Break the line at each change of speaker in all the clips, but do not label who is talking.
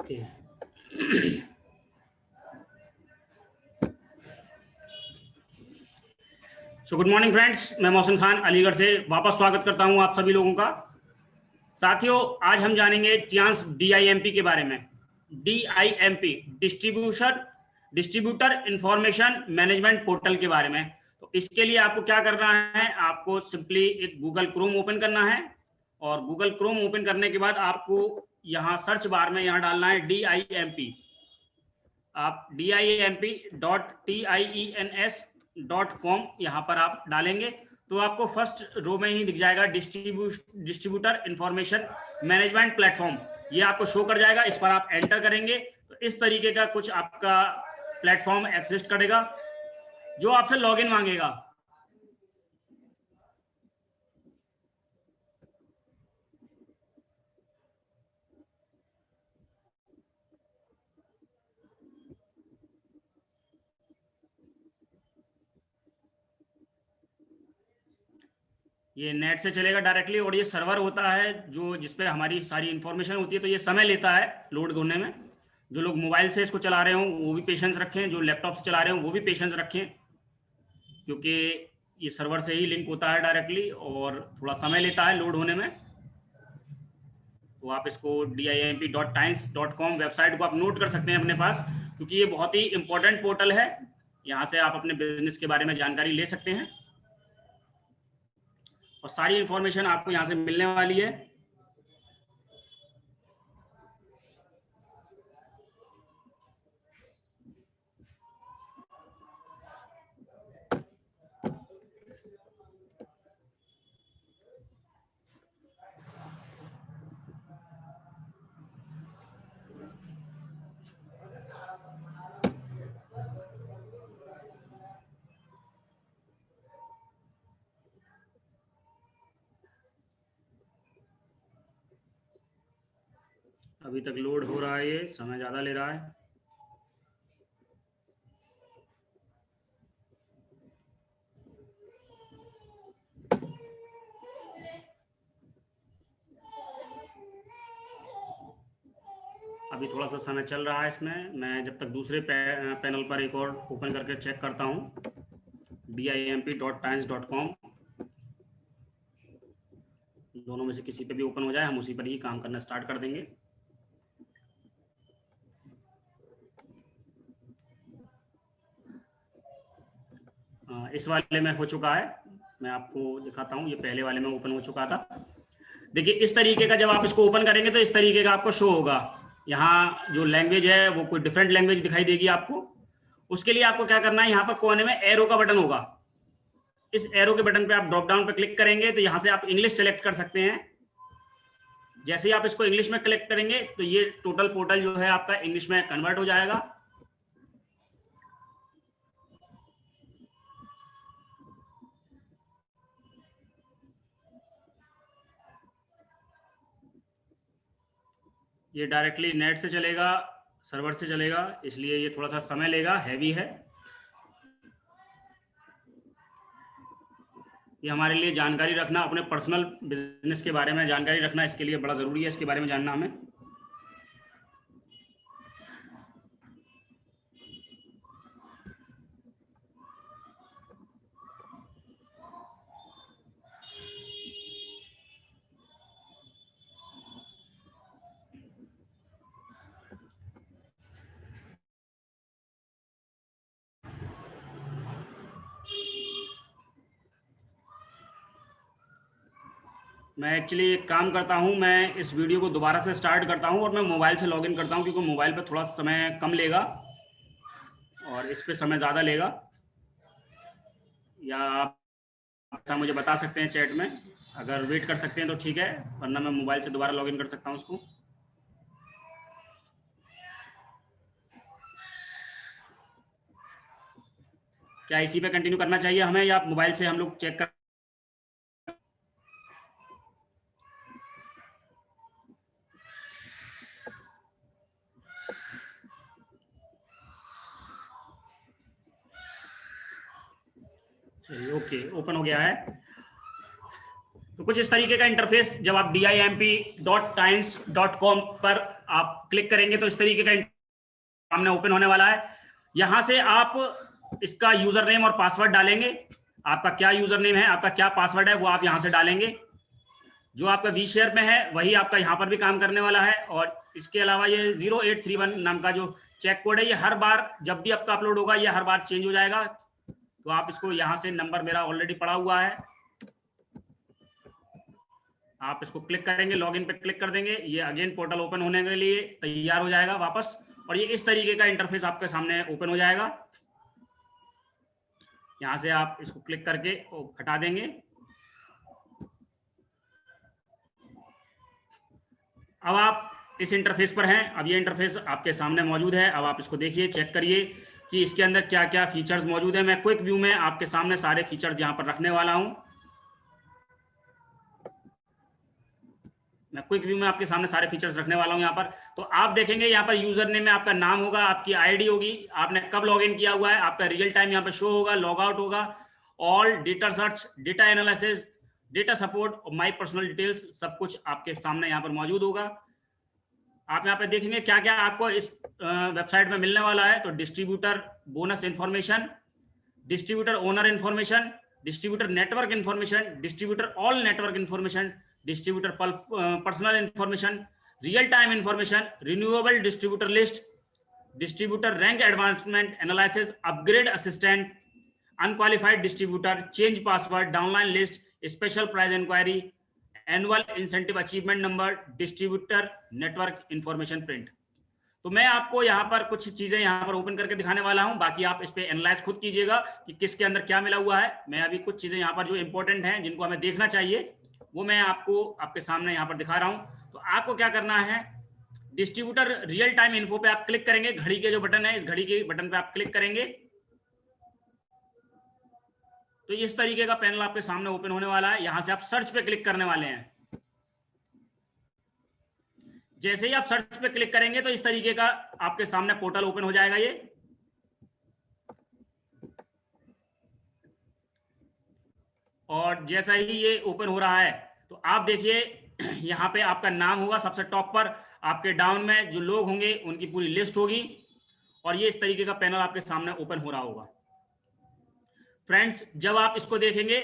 Okay. So good morning friends, मैं मोहसिन खान अलीगढ़ से वापस स्वागत करता हूं आप सभी लोगों का। साथियों, आज हम जानेंगे टियांस DIMP के बारे में। DIMP distributor information management portal के बारे में। तो इसके लिए आपको क्या करना है, आपको सिंपली एक गूगल क्रोम ओपन करना है और गूगल क्रोम ओपन करने के बाद आपको यहाँ सर्च बार में यहाँ डालना है DIMP। आप DIMP.TIENS.com यहाँ पर आप डालेंगे तो आपको फर्स्ट रो में ही दिख जाएगा डिस्ट्रीब्यूटर इंफॉर्मेशन मैनेजमेंट प्लेटफॉर्म। ये आपको शो कर जाएगा, इस पर आप एंटर करेंगे तो इस तरीके का कुछ आपका प्लेटफॉर्म एग्जिस्ट करेगा जो आपसे लॉगिन मांगेगा। ये नेट से चलेगा डायरेक्टली और ये सर्वर होता है जो जिसपे हमारी सारी इंफॉर्मेशन होती है, तो ये समय लेता है लोड होने में। जो लोग मोबाइल से इसको चला रहे हों वो भी पेशेंस रखें, जो लैपटॉप से चला रहे हों वो भी पेशेंस रखें, क्योंकि ये सर्वर से ही लिंक होता है डायरेक्टली और थोड़ा समय लेता है लोड होने में। तो आप इसको DIMP.times.com वेबसाइट को आप नोट कर सकते हैं अपने पास, क्योंकि ये बहुत ही इंपॉर्टेंट पोर्टल है। यहाँ से आप अपने बिजनेस के बारे में जानकारी ले सकते हैं और सारी इंफॉर्मेशन आपको यहाँ से मिलने वाली है। अभी तक लोड हो रहा है, ये समय ज़्यादा ले रहा है। अभी थोड़ा सा समय चल रहा है इसमें। मैं जब तक दूसरे पैनल पर एक और ओपन करके चेक करता हूँ DIMP.times.com। दोनों में से किसी पे भी ओपन हो जाए हम उसी पर ही काम करना स्टार्ट कर देंगे। इस वाले में हो चुका है, मैं आपको दिखाता हूँ। ये पहले वाले में ओपन हो चुका था। देखिए इस तरीके का जब आप इसको ओपन करेंगे तो इस तरीके का आपको शो होगा। यहाँ जो लैंग्वेज है वो कोई डिफरेंट लैंग्वेज दिखाई देगी आपको। उसके लिए आपको क्या करना है, यहाँ पर कोने में एरो का बटन होगा। इस एरो के बटन पे आप ड्रॉप डाउन पे क्लिक करेंगे तो यहाँ से आप इंग्लिश सेलेक्ट कर सकते हैं। जैसे ही आप इसको इंग्लिश में क्लिक करेंगे तो ये टोटल पोर्टल जो है आपका इंग्लिश में कन्वर्ट हो जाएगा। ये डायरेक्टली नेट से चलेगा, सर्वर से चलेगा, इसलिए ये थोड़ा सा समय लेगा, हैवी है। ये हमारे लिए जानकारी रखना, अपने पर्सनल बिजनेस के बारे में जानकारी रखना इसके लिए बड़ा ज़रूरी है, इसके बारे में जानना हमें। मैं एक्चुअली एक काम करता हूँ, मैं इस वीडियो को दोबारा से स्टार्ट करता हूँ और मैं मोबाइल से लॉगिन करता हूँ, क्योंकि मोबाइल पे थोड़ा समय कम लेगा और इस पे समय ज़्यादा लेगा। या आप अच्छा मुझे बता सकते हैं चैट में, अगर वेट कर सकते हैं तो ठीक है, वरना मैं मोबाइल से दोबारा लॉगिन कर सकता हूँ उसको। क्या इसी पे कंटिन्यू करना चाहिए हमें, या मोबाइल से हम लोग चेक कर? चलिए ओके, ओपन हो गया है। तो कुछ इस तरीके का इंटरफेस जब आप dimp.times.com पर आप क्लिक करेंगे तो इस तरीके का सामने ओपन होने वाला है। यहां से आप इसका यूजर नेम और पासवर्ड डालेंगे। आपका क्या यूजर नेम है, आपका क्या पासवर्ड है, वो आप यहां से डालेंगे। जो आपका वी शेयर में है वही आपका यहाँ पर भी काम करने वाला है। और इसके अलावा ये 0831 नाम का जो चेक कोड है, ये हर बार जब भी आपका अपलोड होगा ये हर बार चेंज हो जाएगा। तो आप इसको यहाँ से, नंबर मेरा ऑलरेडी पड़ा हुआ है, आप इसको क्लिक करेंगे, लॉगिन पे क्लिक कर देंगे, ये अगेन पोर्टल ओपन होने के लिए तैयार हो जाएगा वापस। और ये इस तरीके का इंटरफेस आपके सामने ओपन हो जाएगा। यहाँ से आप इसको क्लिक करके हटा देंगे। अब आप इस इंटरफेस पर हैं। अब ये इंटरफेस आपके सामने मौजूद है। अब आप इसको देखिए, चेक करिए कि इसके अंदर क्या क्या फीचर्स मौजूद है। मैं क्विक व्यू में आपके सामने सारे फीचर्स यहाँ पर रखने वाला हूँ। मैं क्विक व्यू में आपके सामने सारे फीचर्स रखने वाला हूँ यहाँ पर। तो आप देखेंगे यहाँ पर यूजर नेम में आपका नाम होगा, आपकी आईडी होगी, आपने कब लॉगिन किया हुआ है, आपका रियल टाइम यहाँ पर शो होगा, लॉग आउट होगा, all data search, data analysis, data support और माई पर्सनल डिटेल्स, सब कुछ आपके सामने यहाँ पर मौजूद होगा। आप यहाँ पे देखेंगे क्या क्या आपको इस वेबसाइट में मिलने वाला है। तो distributor bonus information, distributor owner information, distributor network information, distributor all network information, distributor personal information, real time information, renewable distributor list, distributor rank advancement analysis, upgrade assistant, unqualified distributor, change password, downline list, special price inquiry, annual incentive achievement number, distributor network information print. तो मैं आपको यहाँ पर कुछ चीजें यहाँ पर open करके दिखाने वाला हूँ, बाकी आप इस पे एनालाइज खुद कीजिएगा कि किसके अंदर क्या मिला हुआ है। मैं अभी कुछ चीजें यहाँ पर जो इंपॉर्टेंट हैं, जिनको हमें देखना चाहिए, वो मैं आपको आपके सामने यहाँ पर दिखा रहा हूँ। तो आपको क्या करना है, डिस्ट्रीब्यूटर रियल टाइम इन्फो पे आप क्लिक करेंगे। घड़ी के जो बटन है, इस घड़ी के बटन पे आप क्लिक करेंगे तो इस तरीके का पैनल आपके सामने ओपन होने वाला है। यहां से आप सर्च पे क्लिक करने वाले हैं। जैसे ही आप सर्च पे क्लिक करेंगे तो इस तरीके का आपके सामने पोर्टल ओपन हो जाएगा ये। और जैसा ही ये ओपन हो रहा है तो आप देखिए यहाँ पे आपका नाम होगा सबसे टॉप पर, आपके डाउन में जो लोग होंगे उनकी पूरी लिस्ट होगी और ये इस तरीके का पैनल आपके सामने ओपन हो रहा होगा। फ्रेंड्स, जब आप इसको देखेंगे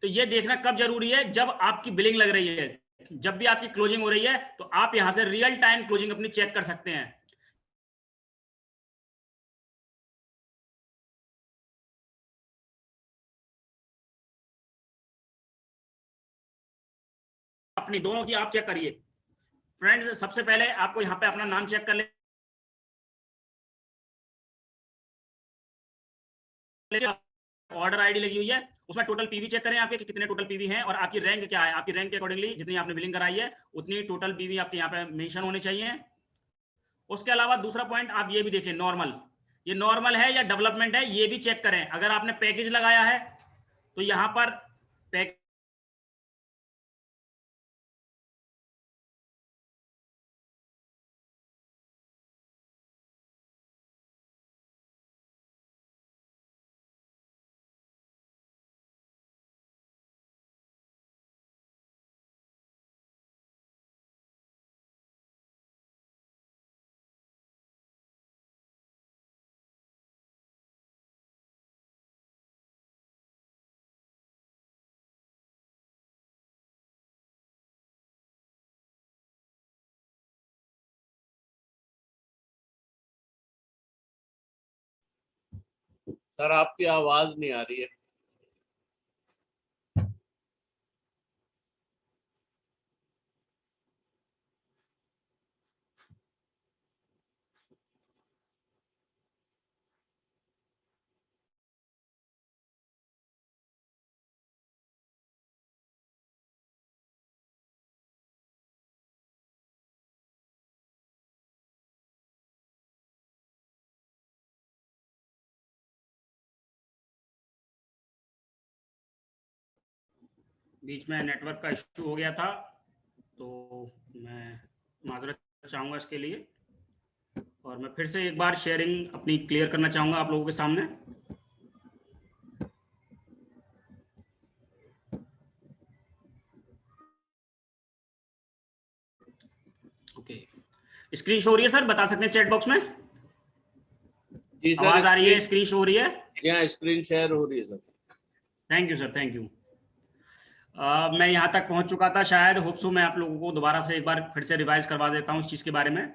तो ये देखना कब जरूरी है, जब आपकी बिलिंग लग रही है, जब भी आपकी क्लोजिंग हो रही है तो आप यहां से रियल टाइम क्लोजिंग अपनी चेक कर सकते हैं। अपनी दोनों की आप चेक करिए। फ्रेंड्स, सबसे पहले आपको यहाँ पे अपना नाम चेक कर ले, ऑर्डर आईडी लगी हुई है, उसमें टोटल पीवी चेक करें आपके कि कितने टोटल पीवी हैं और आपकी रैंक क्या है। आपकी रैंक के अकॉर्डिंगली जितनी आपने बिलिंग कराई है उतनी टोटल पीवी आपके यहाँ पे मेंशन होने चाहिए। उसके अलावा दूसरा पॉइंट आप ये भी देखें, नॉर्मल, ये नॉर्मल है या डेवलपमेंट है, ये भी चेक करें। अगर आपने पैकेज लगाया है तो यहाँ पर पैकेज
सर आपकी आवाज नहीं आ रही है।
बीच में नेटवर्क का इशू हो गया था, तो मैं माजरत चाहूँगा इसके लिए। और मैं फिर से एक बार शेयरिंग अपनी क्लियर करना चाहूँगा आप लोगों के सामने। ओके, स्क्रीन शो हो रही है सर, बता सकते हैं चैट बॉक्स में?
जी सर,
आवाज आ रही है, स्क्रीन शो हो रही है?
यहाँ स्क्रीन शेयर हो रही है sir.
Thank you sir, thank you. मैं यहाँ तक पहुँच चुका था शायद, होप सो मैं आप लोगों को दोबारा से एक बार फिर से रिवाइज करवा देता हूँ इस चीज़ के बारे में।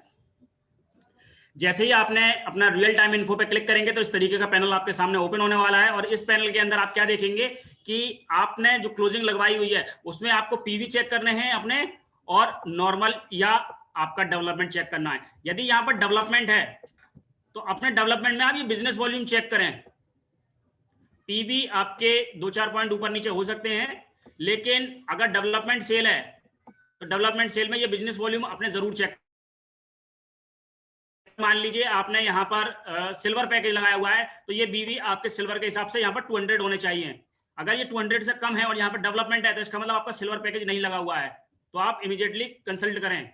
जैसे ही आपने अपना रियल टाइम इन्फो पे क्लिक करेंगे तो इस तरीके का पैनल आपके सामने ओपन होने वाला है, और इस पैनल के अंदर आप क्या देखेंगे कि आपने जो क्लोजिंग लगवाई हुई है उसमें आपको पीवी चेक करने हैं अपने, और नॉर्मल या आपका डेवलपमेंट चेक करना है। यदि यहाँ पर डेवलपमेंट है तो अपने डेवलपमेंट में आप ये बिजनेस वॉल्यूम चेक करें। पीवी आपके 2-4 पॉइंट ऊपर नीचे हो सकते हैं, लेकिन अगर डेवलपमेंट सेल है तो डेवलपमेंट सेल में ये बिजनेस वॉल्यूम अपने जरूर चेक। मान लीजिए आपने यहाँ पर सिल्वर पैकेज लगाया हुआ है तो ये बीवी आपके सिल्वर के हिसाब से यहाँ पर 200 होने चाहिए। अगर ये 200 से कम है और यहाँ पर डेवलपमेंट है तो इसका मतलब आपका सिल्वर पैकेज नहीं लगा हुआ है, तो आप इमीडिएटली कंसल्ट करें।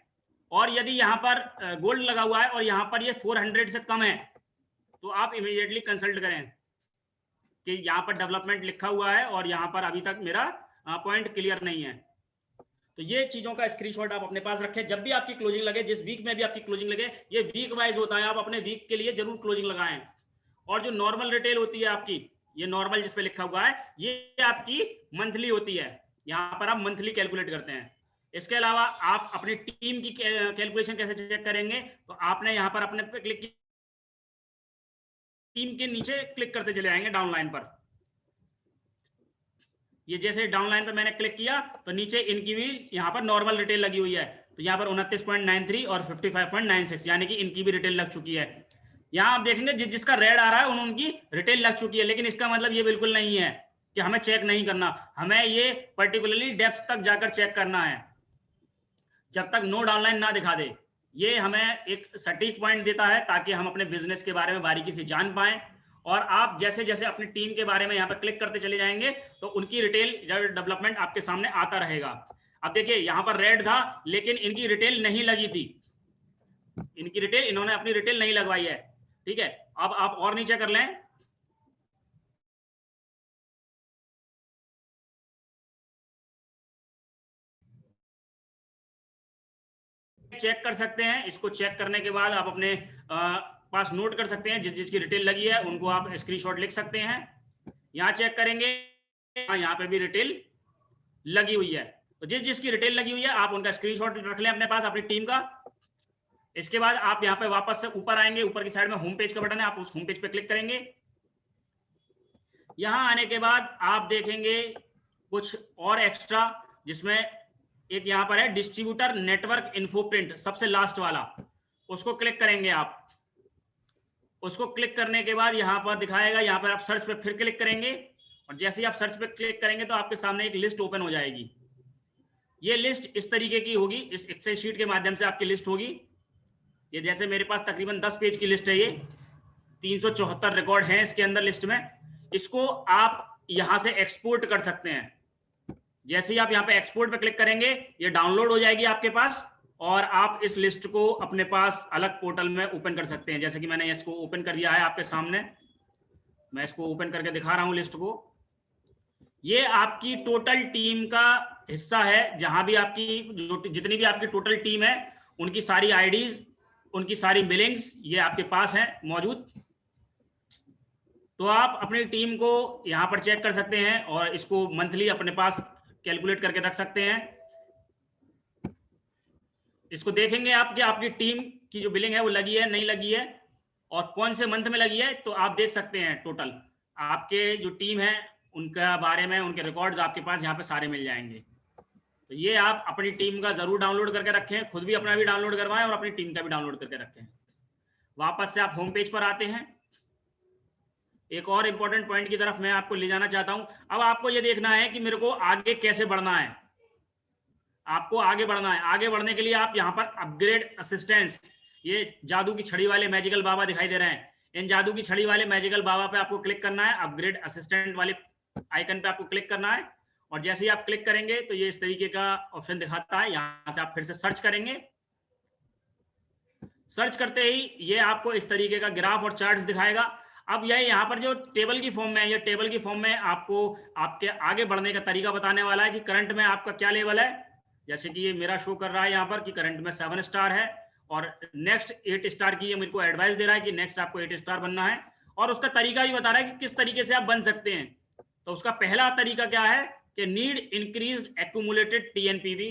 और यदि यहाँ पर गोल्ड लगा हुआ है और यहाँ पर ये 400 से कम है तो आप इमीडिएटली कंसल्ट करें कि यहाँ पर डेवलपमेंट लिखा हुआ है और यहाँ पर अभी तक मेरा पॉइंट क्लियर नहीं है। तो ये चीजों का स्क्रीनशॉट आप अपने पास रखें। जब भी आपकी क्लोजिंग लगे, जिस वीक में भी आपकी क्लोजिंग लगे, ये वीक वाइज होता है, आप अपने वीक के लिए जरूर क्लोजिंग लगाएं। और जो नॉर्मल रिटेल होती है आपकी, ये नॉर्मल जिस पे लिखा हुआ है, ये आपकी मंथली होती है, यहाँ पर आप मंथली कैलकुलेट करते हैं। इसके अलावा आप अपनी टीम की कैलकुलेशन कैसे चेक करेंगे, तो आपने यहाँ पर अपने पे क्लिक, टीम के नीचे क्लिक करते चले आएंगे डाउन लाइन पर। ये जैसे डाउन लाइन पर मैंने क्लिक किया तो नीचे इनकी भी यहाँ पर नॉर्मल रिटेल लगी हुई है, तो यहाँ पर 29.93 और 55.96 यानी कि इनकी भी रिटेल लग चुकी है। यहाँ आप देखेंगे जिसका रेड आ रहा है उनकी रिटेल लग चुकी है, लेकिन इसका मतलब ये बिल्कुल नहीं है कि हमें चेक नहीं करना, हमें ये पर्टिकुलरली डेप्थ तक जाकर चेक करना है। जब तक नो डाउनलाइन ना दिखा दे, ये हमें एक सटीक पॉइंट देता है ताकि हम अपने बिजनेस के बारे में बारीकी से जान पाएं। और आप जैसे जैसे अपनी टीम के बारे में यहाँ पर क्लिक करते चले जाएंगे तो उनकी रिटेल डेवलपमेंट आपके सामने आता रहेगा। अब देखिए यहाँ पर रेड था लेकिन इनकी रिटेल नहीं लगी थी, इनकी रिटेल, इन्होंने अपनी रिटेल नहीं लगवाई है, ठीक है। अब आप और नीचे कर लें, चेक कर सकते हैं। इसको चेक करने के बाद आप अपने पास नोट कर सकते हैं, जिसकी रिटेल लगी है उनको आप स्क्रीनशॉट लिख सकते हैं। यहाँ चेक करेंगे, यहाँ पे भी रिटेल लगी हुई है, तो जिसकी रिटेल लगी हुई है आप उनका स्क्रीनशॉट रख लें अपने पास, अपनी टीम का। इसके बाद आप यहाँ पे वापस से ऊपर आएंगे, ऊपर की साइड में होम पेज का बटन है, आप उस होम पेज पे क्लिक करेंगे। यहाँ आने के बाद आप देखेंगे कुछ और एक्स्ट्रा, जिसमें एक यहाँ पर है डिस्ट्रीब्यूटर नेटवर्क इन्फो प्रिंट, सबसे लास्ट वाला, उसको क्लिक करेंगे आप। उसको क्लिक करने के बाद यहाँ पर दिखाएगा, यहाँ पर आप सर्च पे फिर क्लिक करेंगे, और जैसे ही आप सर्च पे क्लिक करेंगे तो आपके सामने एक लिस्ट ओपन हो जाएगी। ये लिस्ट इस तरीके की होगी, इस एक्सेल शीट के माध्यम से आपकी लिस्ट होगी। ये जैसे मेरे पास तकरीबन 10 पेज की लिस्ट है, ये 374 रिकॉर्ड हैं इसके अंदर लिस्ट में। इसको आप यहाँ से एक्सपोर्ट कर सकते हैं। जैसे ही आप यहाँ पे एक्सपोर्ट पे क्लिक करेंगे ये डाउनलोड हो जाएगी आपके पास, और आप इस लिस्ट को अपने पास अलग पोर्टल में ओपन कर सकते हैं। जैसे कि मैंने इसको ओपन कर दिया है आपके सामने, मैं इसको ओपन करके दिखा रहा हूँ लिस्ट को। ये आपकी टोटल टीम का हिस्सा है, जहां भी आपकी जितनी भी आपकी टोटल टीम है उनकी सारी आईडीज, उनकी सारी बिलिंग्स ये आपके पास है मौजूद। तो आप अपनी टीम को यहाँ पर चेक कर सकते हैं और इसको मंथली अपने पास कैलकुलेट करके रख सकते हैं। इसको देखेंगे आप कि आपकी टीम की जो बिलिंग है वो लगी है नहीं लगी है और कौन से मंथ में लगी है, तो आप देख सकते हैं टोटल आपके जो टीम है उनका बारे में, उनके रिकॉर्ड्स आपके पास यहाँ पे सारे मिल जाएंगे। तो ये आप अपनी टीम का जरूर डाउनलोड करके रखें, खुद भी अपना भी डाउनलोड करवाएं और अपनी टीम का भी डाउनलोड करके रखें। वापस से आप होम पेज पर आते हैं। एक और इंपॉर्टेंट पॉइंट की तरफ मैं आपको ले जाना चाहता हूं। अब आपको ये देखना है कि मेरे को आगे कैसे बढ़ना है। आपको आगे बढ़ना है, आगे बढ़ने के लिए आप यहाँ पर अपग्रेड असिस्टेंस, ये जादू की छड़ी वाले मैजिकल बाबा दिखाई दे रहे हैं, इन जादू की छड़ी वाले मैजिकल बाबा पे आपको क्लिक करना है। अपग्रेड असिस्टेंट वाले आइकन पे आपको क्लिक करना है, और जैसे ही आप क्लिक करेंगे तो ये इस तरीके का ऑप्शन दिखाता है। यहाँ से आप फिर से सर्च करेंगे। सर्च करते ही ये आपको इस तरीके का ग्राफ और चार्ट्स दिखाएगा। अब यह यहाँ पर जो टेबल की फॉर्म में है, ये टेबल की फॉर्म में आपको आपके आगे बढ़ने का तरीका बताने वाला है कि करंट में आपका क्या लेवल है। जैसे कि ये मेरा शो कर रहा है यहाँ पर कि करंट में 7 स्टार है और नेक्स्ट 8 स्टार की ये मेरे को एडवाइस दे रहा है कि नेक्स्ट आपको 8 स्टार बनना है, और उसका तरीका भी बता रहा है कि किस तरीके से आप बन सकते हैं। तो उसका पहला तरीका क्या है कि नीड इंक्रीज्ड एक्यूमुलेटेड टीएनपीवी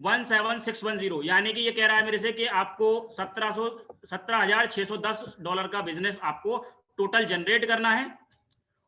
17610, यानी कि ये कह रहा है मेरे से कि आपको $17,610 का बिजनेस आपको टोटल जनरेट करना है।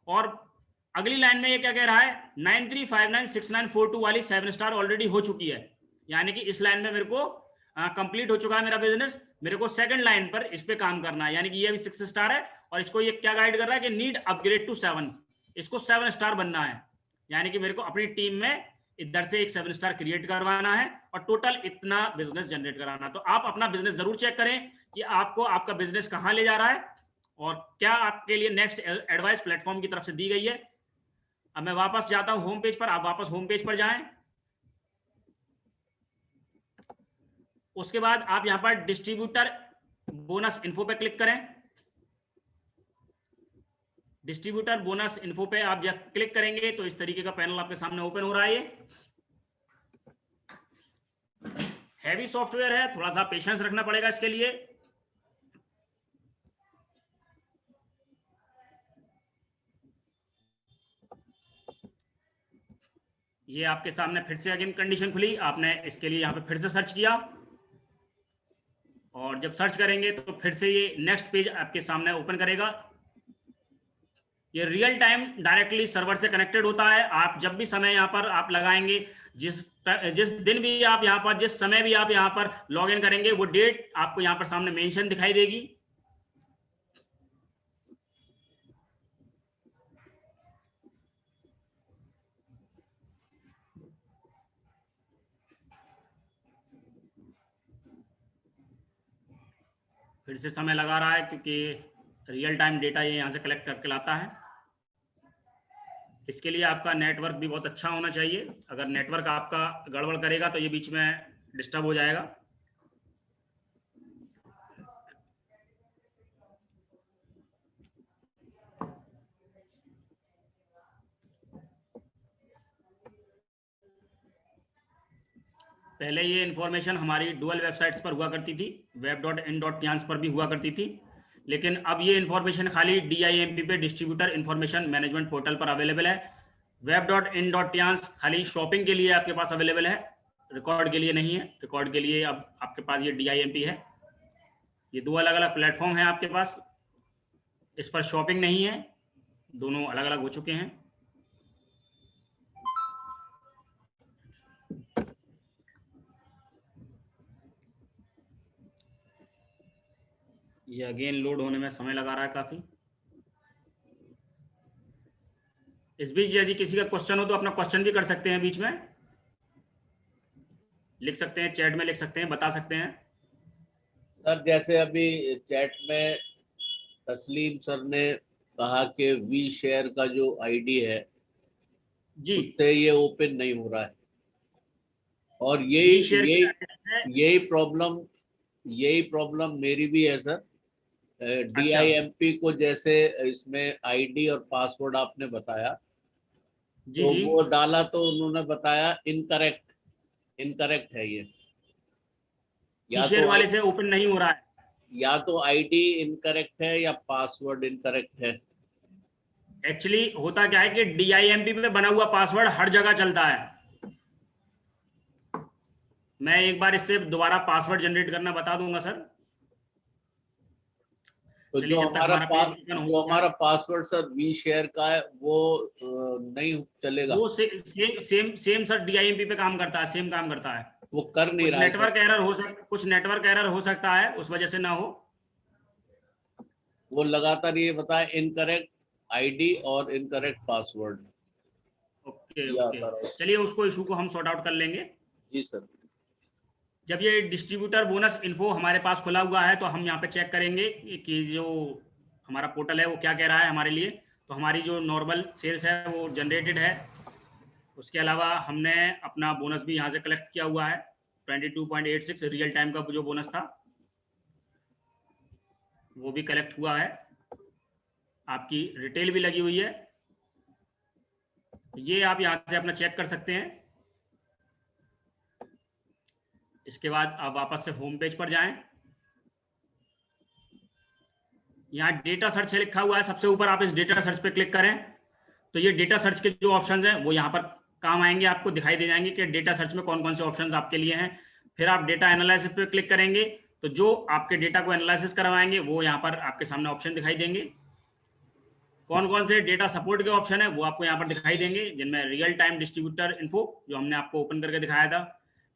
और अगली लाइन में ये क्या कह रहा है, 93596942 वाली 7 स्टार ऑलरेडी हो चुकी है, यानी कि इस लाइन में मेरे को कंप्लीट हो चुका है मेरा बिजनेस। मेरे को सेकंड लाइन पर इस पे काम करना है, यानी कि ये भी 6 स्टार है और इसको ये क्या गाइड कर रहा है कि नीड अपग्रेड टू 7, इसको 7 स्टार बनना है, यानी कि मेरे को अपनी टीम में इधर से एक 7 स्टार क्रिएट करवाना है और टोटल इतना बिजनेस जनरेट कराना। तो आप अपना बिजनेस जरूर चेक करें कि आपको आपका बिजनेस कहां ले जा रहा है और क्या आपके लिए नेक्स्ट एडवाइस प्लेटफॉर्म की तरफ से दी गई है। अब मैं वापस जाता हूं होम पेज पर, आप वापस होम पेज पर जाएं। उसके बाद आप यहां पर डिस्ट्रीब्यूटर बोनस इन्फो पे क्लिक करें। डिस्ट्रीब्यूटर बोनस इन्फो पे आप जब क्लिक करेंगे तो इस तरीके का पैनल आपके सामने ओपन हो रहा है। ये हैवी सॉफ्टवेयर है, थोड़ा सा पेशेंस रखना पड़ेगा इसके लिए। ये आपके सामने फिर से अगेन कंडीशन खुली, आपने इसके लिए यहाँ पे फिर से सर्च किया और जब सर्च करेंगे तो फिर से ये नेक्स्ट पेज आपके सामने ओपन करेगा। ये रियल टाइम डायरेक्टली सर्वर से कनेक्टेड होता है। आप जब भी समय यहाँ पर आप लगाएंगे, जिस दिन भी आप यहाँ पर, जिस समय भी आप यहाँ पर लॉग इन करेंगे, वो डेट आपको यहाँ पर सामने मेंशन दिखाई देगी। फिर से समय लगा रहा है क्योंकि रियल टाइम डेटा ये यहाँ से कलेक्ट करके लाता है। इसके लिए आपका नेटवर्क भी बहुत अच्छा होना चाहिए। अगर नेटवर्क आपका गड़बड़ करेगा तो ये बीच में डिस्टर्ब हो जाएगा। पहले ये इन्फॉर्मेशन हमारी डुअल वेबसाइट्स पर हुआ करती थी, web.in.kyans पर भी हुआ करती थी, लेकिन अब ये इन्फॉर्मेशन खाली DIMP पे, डिस्ट्रीब्यूटर इन्फॉर्मेशन मैनेजमेंट पोर्टल पर अवेलेबल है। web.in.kyans खाली शॉपिंग के लिए आपके पास अवेलेबल है, रिकॉर्ड के लिए नहीं है। रिकॉर्ड के लिए अब आपके पास ये DIMP है। ये दो अलग अलग प्लेटफॉर्म है आपके पास, इस पर शॉपिंग नहीं है, दोनों अलग अलग हो चुके हैं। ये अगेन लोड होने में समय लगा रहा है काफी। इस बीच यदि किसी का क्वेश्चन हो तो अपना क्वेश्चन भी कर सकते हैं, बीच में लिख सकते हैं, चैट में लिख सकते हैं, बता सकते हैं।
सर जैसे अभी चैट में तस्लीम सर ने कहा कि वी शेयर का जो आईडी है
जी,
उससे ये ओपन नहीं हो रहा है, और
वी शेयर की
यही प्रॉब्लम यही प्रॉब्लम मेरी भी है सर।
अच्छा
DIMP को जैसे इसमें आईडी और पासवर्ड आपने बताया,
जी
तो
जी,
वो डाला तो उन्होंने बताया इनकरेक्ट है ये।
वी शेयर वाले से ओपन नहीं हो रहा है।
या तो आईडी इनकरेक्ट है या पासवर्ड इनकरेक्ट है।
एक्चुअली होता क्या है कि DIMP पे बना हुआ पासवर्ड हर जगह चलता है। मैं एक बार इससे दोबारा पासवर्ड जनरेट करना बता दूंगा सर।
तो
चलिए जब तक हमारा पेज ओपन
जो
होगा,
हमारा पासवर्ड सर वी शेयर का है वो नहीं चलेगा।
वो सेम सर DIMP पे काम करता है, सेम काम करता है।
वो कर नहीं
कुछ
रहा है
नेटवर्क
सर।
एरर हो कुछ नेटवर्क एरर हो सकता है, उस वजह से ना हो।
वो लगातार ये बताए इनकरेक्ट आईडी और इनकरेक्ट पासवर्ड।
ओके ओके, चलिए उसको इशू को हम सॉर्ट आउट कर लेंगे।
जी सर।
जब ये डिस्ट्रीब्यूटर बोनस इन्फो हमारे पास खुला हुआ है तो हम यहाँ पे चेक करेंगे कि जो हमारा पोर्टल है वो क्या कह रहा है हमारे लिए। तो हमारी जो नॉर्मल सेल्स है वो जनरेटेड है, उसके अलावा हमने अपना बोनस भी यहाँ से कलेक्ट किया हुआ है। 22.86 रियल टाइम का जो बोनस था वो भी कलेक्ट हुआ है। आपकी रिटेल भी लगी हुई है, ये आप यहाँ से अपना चेक कर सकते हैं। इसके बाद आप वापस से होम पेज पर जाएं। यहाँ डेटा सर्च लिखा हुआ है सबसे ऊपर, आप इस डेटा सर्च पे क्लिक करें तो ये डेटा सर्च के जो ऑप्शंस हैं वो यहाँ पर काम आएंगे, आपको दिखाई दे जाएंगे कि डेटा सर्च में कौन कौन से ऑप्शंस आपके लिए हैं। फिर आप डेटा एनालिसिस पे क्लिक करेंगे तो जो आपके डेटा को एनालिसिस करवाएंगे वो यहाँ पर आपके सामने ऑप्शन दिखाई देंगे। कौन कौन से डेटा सपोर्ट के ऑप्शन है वो आपको यहाँ पर दिखाई देंगे, जिनमें रियल टाइम डिस्ट्रीब्यूटर इन्फो जो हमने आपको ओपन करके दिखाया था,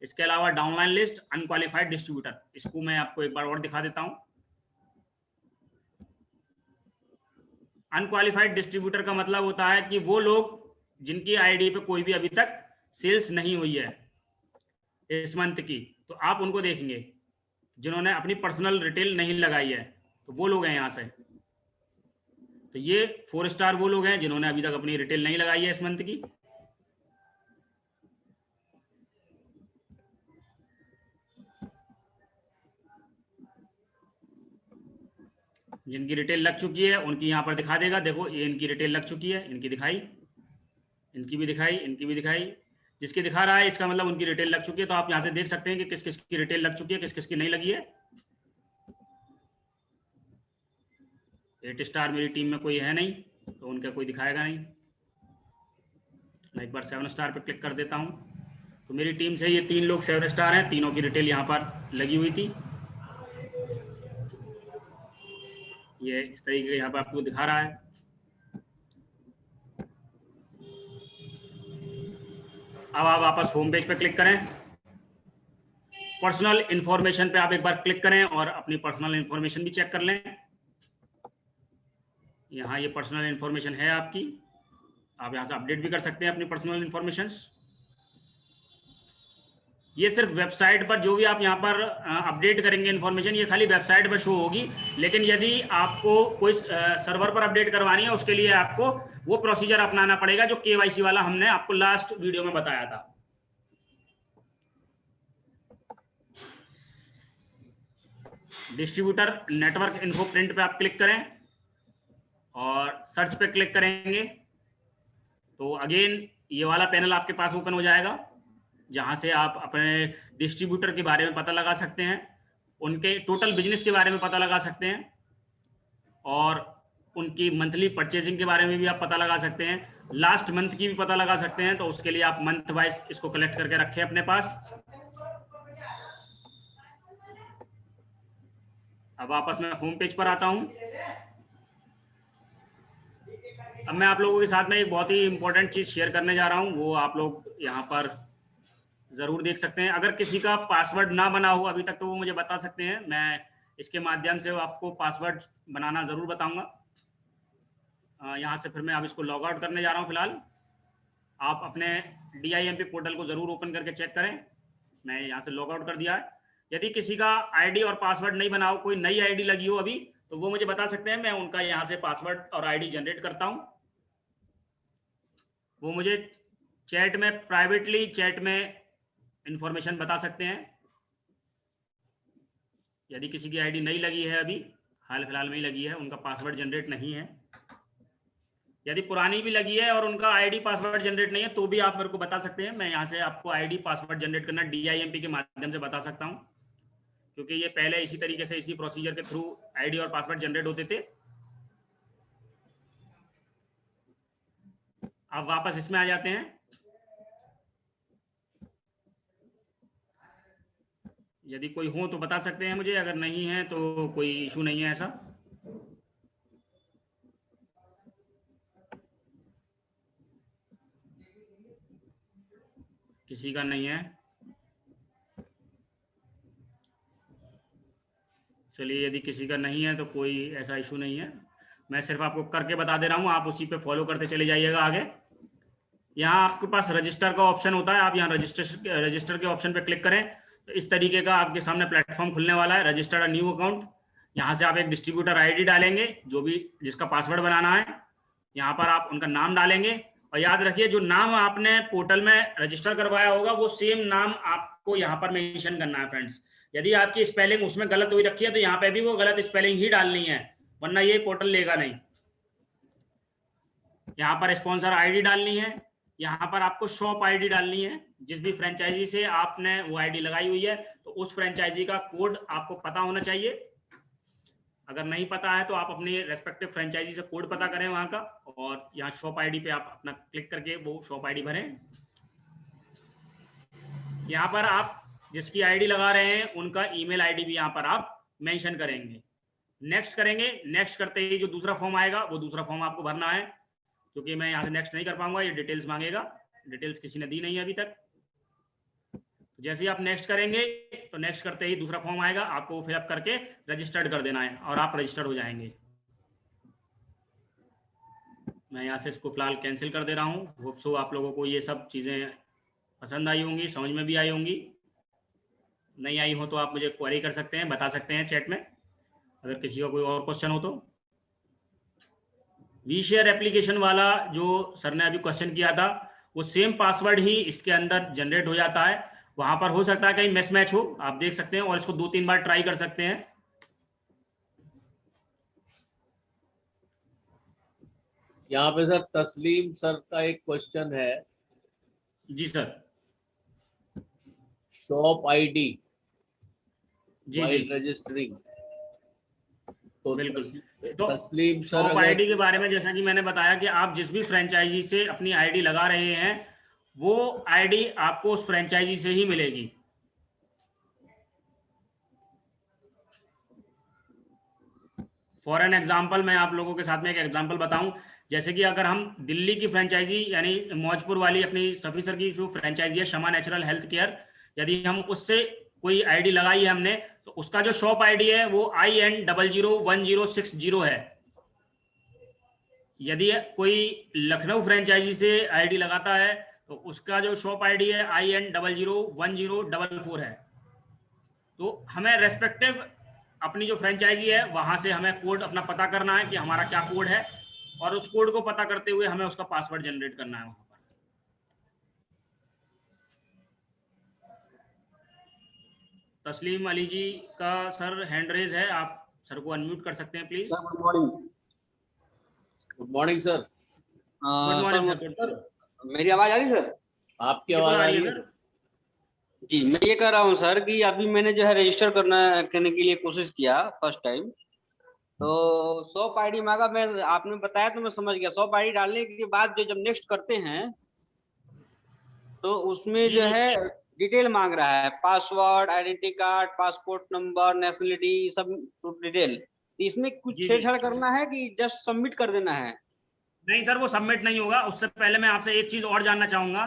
इसके अलावा डाउनलाइन लिस्ट, अनक्वालिफाइड डिस्ट्रीब्यूटर, इसको मैं आपको एक बार और दिखा देता हूँ। अनक्वालिफाइड डिस्ट्रीब्यूटर का मतलब होता है कि वो लोग जिनकी आईडी पे कोई भी अभी तक सेल्स नहीं हुई है इस मंथ की, तो आप उनको देखेंगे जिन्होंने अपनी पर्सनल रिटेल नहीं लगाई है, तो वो लोग हैं यहाँ से। तो ये 4 स्टार वो लोग हैं जिन्होंने अभी तक अपनी रिटेल नहीं लगाई है इस मंथ की। जिनकी रिटेल लग चुकी है उनकी यहाँ पर दिखा देगा, देखो ये इनकी रिटेल लग चुकी है, इनकी दिखाई, इनकी भी दिखाई, इनकी भी दिखाई। जिसकी दिखा रहा है इसका मतलब उनकी रिटेल लग चुकी है। तो आप यहाँ से देख सकते हैं कि किस किस की रिटेल लग चुकी है, किस किस की नहीं लगी है। 8 स्टार मेरी टीम में कोई है नहीं तो उनका कोई दिखाएगा नहीं। मैं एक बार 7 स्टार पे क्लिक कर देता हूँ तो मेरी टीम से ये 3 लोग 7 स्टार हैं, तीनों की रिटेल यहाँ पर लगी हुई थी। ये इस तरीके का यहाँ पर आपको दिखा रहा है। अब आप वापस होम पेज पे क्लिक करें, पर्सनल इंफॉर्मेशन पे आप एक बार क्लिक करें और अपनी पर्सनल इंफॉर्मेशन भी चेक कर लें। यहाँ ये पर्सनल इंफॉर्मेशन है आपकी, आप यहाँ से अपडेट भी कर सकते हैं अपनी पर्सनल इंफॉर्मेशन। ये सिर्फ वेबसाइट पर जो भी आप यहाँ पर अपडेट करेंगे इन्फॉर्मेशन, ये खाली वेबसाइट पर शो होगी। लेकिन यदि आपको कोई सर्वर पर अपडेट करवानी है उसके लिए आपको वो प्रोसीजर अपनाना पड़ेगा जो केवाईसी वाला हमने आपको लास्ट वीडियो में बताया था। डिस्ट्रीब्यूटर नेटवर्क इन्फो प्रिंट पे आप क्लिक करें और सर्च पे क्लिक करेंगे तो अगेन ये वाला पैनल आपके पास ओपन हो जाएगा, जहां से आप अपने डिस्ट्रीब्यूटर के बारे में पता लगा सकते हैं, उनके टोटल बिजनेस के बारे में पता लगा सकते हैं और उनकी मंथली परचेजिंग के बारे में भी आप पता लगा सकते हैं, लास्ट मंथ की भी पता लगा सकते हैं। तो उसके लिए आप मंथ वाइज इसको कलेक्ट करके रखें अपने पास। अब वापस मैं होम पेज पर आता हूं। अब मैं आप लोगों के साथ में एक बहुत ही इंपॉर्टेंट चीज शेयर करने जा रहा हूं, वो आप लोग यहाँ पर जरूर देख सकते हैं। अगर किसी का पासवर्ड ना बना हो अभी तक तो वो मुझे बता सकते हैं, मैं इसके माध्यम से आपको पासवर्ड बनाना जरूर बताऊंगा। यहाँ से फिर मैं अब इसको लॉग आउट करने जा रहा हूँ। फिलहाल आप अपने DIMP पोर्टल को जरूर ओपन करके चेक करें। मैं यहाँ से लॉग आउट कर दिया है। यदि किसी का आईडी और पासवर्ड नहीं बना हो, कोई नई आईडी लगी हो अभी, तो वो मुझे बता सकते हैं, मैं उनका यहाँ से पासवर्ड और आईडी जनरेट करता हूँ। वो मुझे चैट में, प्राइवेटली चैट में इंफॉर्मेशन बता सकते हैं। यदि किसी की आईडी नहीं लगी है, अभी हाल फिलहाल में ही लगी है, उनका पासवर्ड जनरेट नहीं है, यदि पुरानी भी लगी है और उनका आईडी पासवर्ड जनरेट नहीं है, तो भी आप मेरे को बता सकते हैं। मैं यहाँ से आपको आईडी पासवर्ड जनरेट करना DIMP के माध्यम से बता सकता हूँ, क्योंकि ये पहले इसी तरीके से, इसी प्रोसीजर के थ्रू आईडी और पासवर्ड जनरेट होते थे। अब वापस इसमें आ जाते हैं। यदि कोई हो तो बता सकते हैं मुझे, अगर नहीं है तो कोई इशू नहीं है ऐसा। किसी का नहीं है, चलिए यदि किसी का नहीं है तो कोई ऐसा इशू नहीं है। मैं सिर्फ आपको करके बता दे रहा हूँ, आप उसी पे फॉलो करते चले जाइएगा आगे। यहाँ आपके पास रजिस्टर का ऑप्शन होता है, आप यहाँ रजिस्टर के ऑप्शन पे क्लिक करें तो इस तरीके का आपके सामने प्लेटफॉर्म खुलने वाला है, रजिस्टर अ न्यू अकाउंट। यहाँ से आप एक डिस्ट्रीब्यूटर आईडी डालेंगे, जो भी जिसका पासवर्ड बनाना है। यहाँ पर आप उनका नाम डालेंगे और याद रखिए जो नाम आपने पोर्टल में रजिस्टर करवाया होगा वो सेम नाम आपको यहाँ पर मेंशन करना है फ्रेंड्स। यदि आपकी स्पेलिंग उसमें गलत हुई रखी है तो यहाँ पे भी वो गलत स्पेलिंग ही डालनी है, वरना ये पोर्टल लेगा नहीं। यहाँ पर स्पॉन्सर आईडी डालनी है, यहाँ पर आपको शॉप आईडी डालनी है, जिस भी फ्रेंचाइजी से आपने वो आईडी लगाई हुई है तो उस फ्रेंचाइजी का कोड आपको पता होना चाहिए। अगर नहीं पता है तो आप अपने रेस्पेक्टिव फ्रेंचाइजी से कोड पता करें वहां का, और यहाँ शॉप आईडी पे आप अपना क्लिक करके वो शॉप आईडी भरें। यहाँ पर आप जिसकी आईडी लगा रहे हैं उनका ईमेल आईडी भी यहाँ पर आप मेंशन करेंगे। नेक्स्ट करेंगे। नेक्स्ट करते ही जो दूसरा फॉर्म आएगा वो दूसरा फॉर्म आपको भरना है, क्योंकि मैं यहाँ से नेक्स्ट नहीं कर पाऊंगा, ये डिटेल्स मांगेगा, डिटेल्स किसी ने दी नहीं है अभी तक। तो जैसे ही आप नेक्स्ट करेंगे तो नेक्स्ट करते ही दूसरा फॉर्म आएगा, आपको फिलअप करके रजिस्टर्ड कर देना है और आप रजिस्टर्ड हो जाएंगे। मैं यहाँ से इसको फिलहाल कैंसिल कर दे रहा हूँ। होप सो आप लोगों को ये सब चीज़ें पसंद आई होंगी, समझ में भी आई होंगी। नहीं आई हो तो आप मुझे क्वेरी कर सकते हैं, बता सकते हैं चैट में, अगर किसी का कोई और क्वेश्चन हो तो। वी शेयर एप्लीकेशन वाला जो सर ने अभी क्वेश्चन किया था, वो सेम पासवर्ड ही इसके अंदर जनरेट हो जाता है। वहां पर हो सकता है कहीं मिसमैच हो, आप देख सकते हैं, और इसको 2-3 बार ट्राई कर सकते हैं।
यहाँ पे सर तस्लीम सर का एक क्वेश्चन है।
जी सर।
शॉप आईडी
जी
वाइल
जी
रजिस्टरिंग, तो
बिल्कुल।
तस्लीम
तो
सर
शॉप आईडी के बारे में जैसा कि मैंने बताया कि आप जिस भी फ्रेंचाइजी से अपनी आईडी लगा रहे हैं, वो आईडी आपको उस फ्रेंचाइजी से ही मिलेगी। फॉर एन एग्जाम्पल मैं आप लोगों के साथ में एक एग्जाम्पल बताऊं, जैसे कि अगर हम दिल्ली की फ्रेंचाइजी यानी मौजपुर वाली अपनी सफी सर की जो फ्रेंचाइजी है शमा नेचुरल हेल्थ केयर, यदि हम उससे कोई आईडी लगाई है हमने, तो उसका जो शॉप आईडी है वो IN001060 है। यदि कोई लखनऊ फ्रेंचाइजी से आईडी लगाता है तो उसका जो शॉप आईडी है IN001044 है। तो हमें रेस्पेक्टिव अपनी जो फ्रेंचाइजी है वहां से हमें कोड अपना पता करना है कि हमारा क्या कोड है, और उस कोड को पता करते हुए हमें उसका पासवर्ड जनरेट करना है वहां पर। तस्लीम अली जी का सर हैंड रेज है, आप सर को अनम्यूट कर सकते हैं please.
Good morning.
Good morning sir.
Good morning sir.
Sir मेरी आवाज आ रही सर?
आपकी आवाज आ रही है
सर।
जी, मैं ये कह रहा हूँ सर कि अभी मैंने जो है रजिस्टर करने के लिए कोशिश किया फर्स्ट टाइम, तो शॉप आईडी मांगा। मैं आपने बताया तो मैं समझ गया। शॉप आईडी डालने के बाद जब नेक्स्ट करते हैं तो उसमें जो है डिटेल मांग रहा है, password, identity card, passport number, nationality, सब डिटेल। इसमें कुछ छेड़छाड़ करना है कि जस्ट सबमिट कर देना है?
नहीं सर, वो सबमिट नहीं होगा। उससे पहले मैं आपसे एक चीज और जानना चाहूंगा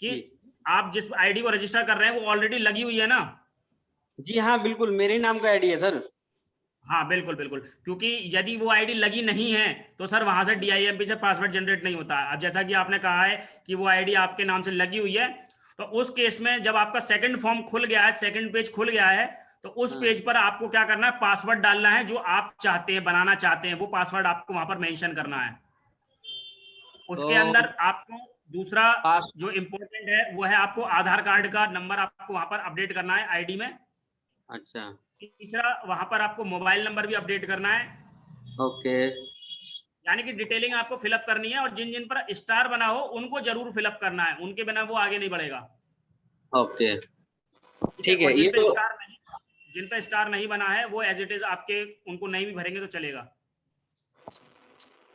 कि आप जिस आईडी को रजिस्टर कर रहे हैं वो ऑलरेडी लगी हुई है ना? जी
हाँ बिल्कुल, मेरे नाम का आईडी है सर।
हाँ बिल्कुल बिल्कुल, क्योंकि यदि वो आईडी लगी नहीं है तो सर वहां से DIMP से पासवर्ड जनरेट नहीं होता। अब जैसा कि आपने कहा है कि वो आईडी आपके नाम से लगी हुई है, तो उस केस में जब आपका सेकंड फॉर्म खुल गया है, सेकंड पेज खुल गया है, तो उस पेज पर आपको क्या करना है, पासवर्ड डालना है जो आप चाहते हैं, बनाना चाहते हैं, वो पासवर्ड आपको वहां पर मेंशन करना है। उसके अंदर आपको दूसरा जो इम्पोर्टेंट है वो है आपको आधार कार्ड का नंबर आपको वहां पर अपडेट करना है आईडी में।
अच्छा।
तीसरा वहां पर आपको मोबाइल नंबर भी अपडेट करना है।
ओके।
यानी कि डिटेलिंग आपको फिलअप करनी है, और जिन जिन पर स्टार बना हो उनको जरूर फिलअप करना है, उनके बिना वो आगे नहीं बढ़ेगा।
ओके ठीक है।
जिन पे स्टार नहीं बना है वो एज इट इज आपके, उनको नहीं भी भरेंगे तो चलेगा।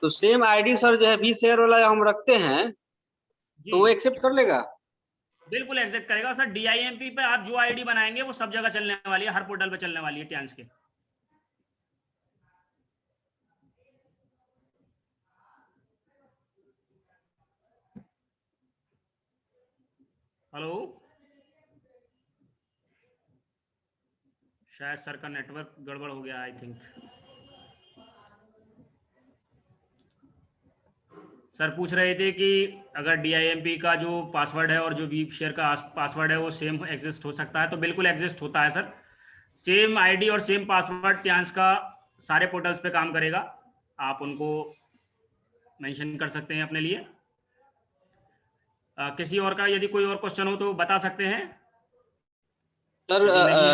तो सेम आईडी सर जो है वी शेयर वाला हम रखते हैं तो वो एक्सेप्ट कर लेगा?
बिल्कुल एक्सेप्ट करेगा सर। DIMP पे आप जो आईडी बनाएंगे वो सब जगह चलने वाली है, हर पोर्टल पे चलने वाली है ट्यांस के। हेलो, शायद सर का नेटवर्क गड़बड़ हो गया आई थिंक। सर पूछ रहे थे कि अगर DIMP का जो पासवर्ड है और जो वी शेयर का पासवर्ड है वो सेम एग्जिस्ट हो सकता है, तो बिल्कुल एग्जिस्ट होता है सर। सेम आईडी और सेम पासवर्ड ट्यांस का सारे पोर्टल्स पे काम करेगा, आप उनको मेंशन कर सकते हैं अपने लिए। किसी और का यदि कोई और क्वेश्चन हो तो बता सकते हैं
सर।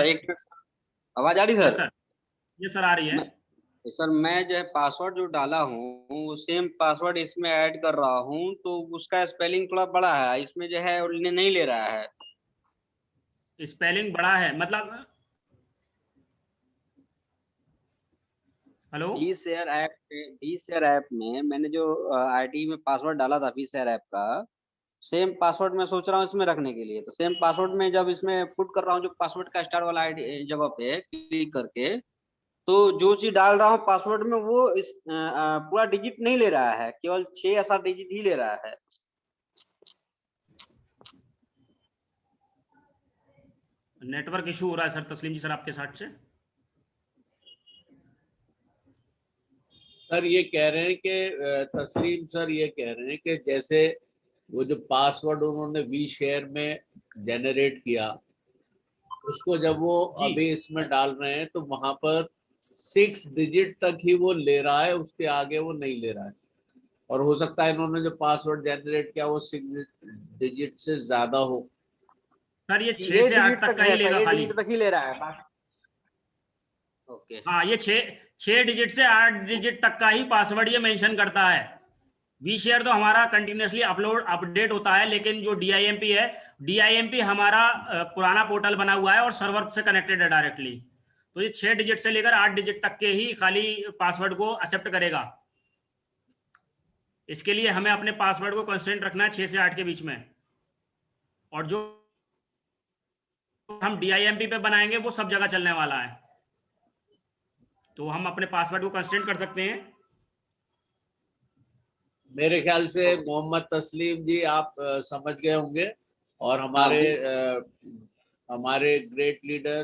एक आवाज आ रही सर?
सर ये सर आ रही है।
सर मैं जो है पासवर्ड जो डाला हूँ वो सेम पासवर्ड इसमें ऐड कर रहा हूँ, तो उसका स्पेलिंग थोड़ा बड़ा है, इसमें जो है नहीं ले रहा है।
स्पेलिंग बड़ा है, मतलब हेलो।
वी शेयर ऐप में मैंने जो आईडी में पासवर्ड डाला था वी शेयर ऐप का, सेम पासवर्ड मैं सोच रहा हूँ इसमें रखने के लिए। तो सेम पासवर्ड में जब इसमें पुट कर रहा हूँ, जो पासवर्ड का स्टार वाला आईडी जगह पे क्लिक करके, तो जो चीज डाल रहा हूँ पासवर्ड में वो इस पूरा डिजिट नहीं ले रहा है, केवल 6 या 7 डिजिट ही ले रहा है।
नेटवर्क इशू हो रहा है सर, तस्लीम जी सर आपके साइड से।
सर ये कह रहे हैं कि तस्लीम सर ये कह रहे हैं कि जैसे वो जो पासवर्ड उन्होंने वी शेयर में जनरेट किया, उसको जब वो
जी
अभी इसमें डाल रहे हैं तो वहां पर 6 डिजिट तक ही वो ले रहा है, उसके आगे वो नहीं ले रहा है। और हो सकता है इन्होंने जो पासवर्ड जनरेट किया वो 6 डिजिट से ज्यादा हो।
सर, ये
जी
6
8
से 8
डिजिट
तक
तक
का ही
है सर,
लेगा
8
खाली।
डिजिट तक ही ले रहा है। ओके।
हाँ, ये 6 डिजिट से 8 डिजिट तक का ही पासवर्ड ये मेंशन करता है। वी शेयर तो हमारा कंटिन्यूसली अपडेट होता है, लेकिन जो DIMP है, DIMP हमारा पुराना पोर्टल बना हुआ है और सर्वर से कनेक्टेड है डायरेक्टली। तो ये 6 डिजिट से लेकर 8 डिजिट तक के ही खाली पासवर्ड को एक्सेप्ट करेगा। इसके लिए हमें अपने पासवर्ड को कंस्टेंट रखना है 6 से 8 के बीच में। और जो हम DIMP पे बनाएंगे वो सब जगह चलने वाला है, तो हम अपने पासवर्ड को कंस्टेंट कर सकते हैं।
मेरे ख्याल से मोहम्मद तस्लीम जी आप समझ गए होंगे। और
हाँ
हमारे great leader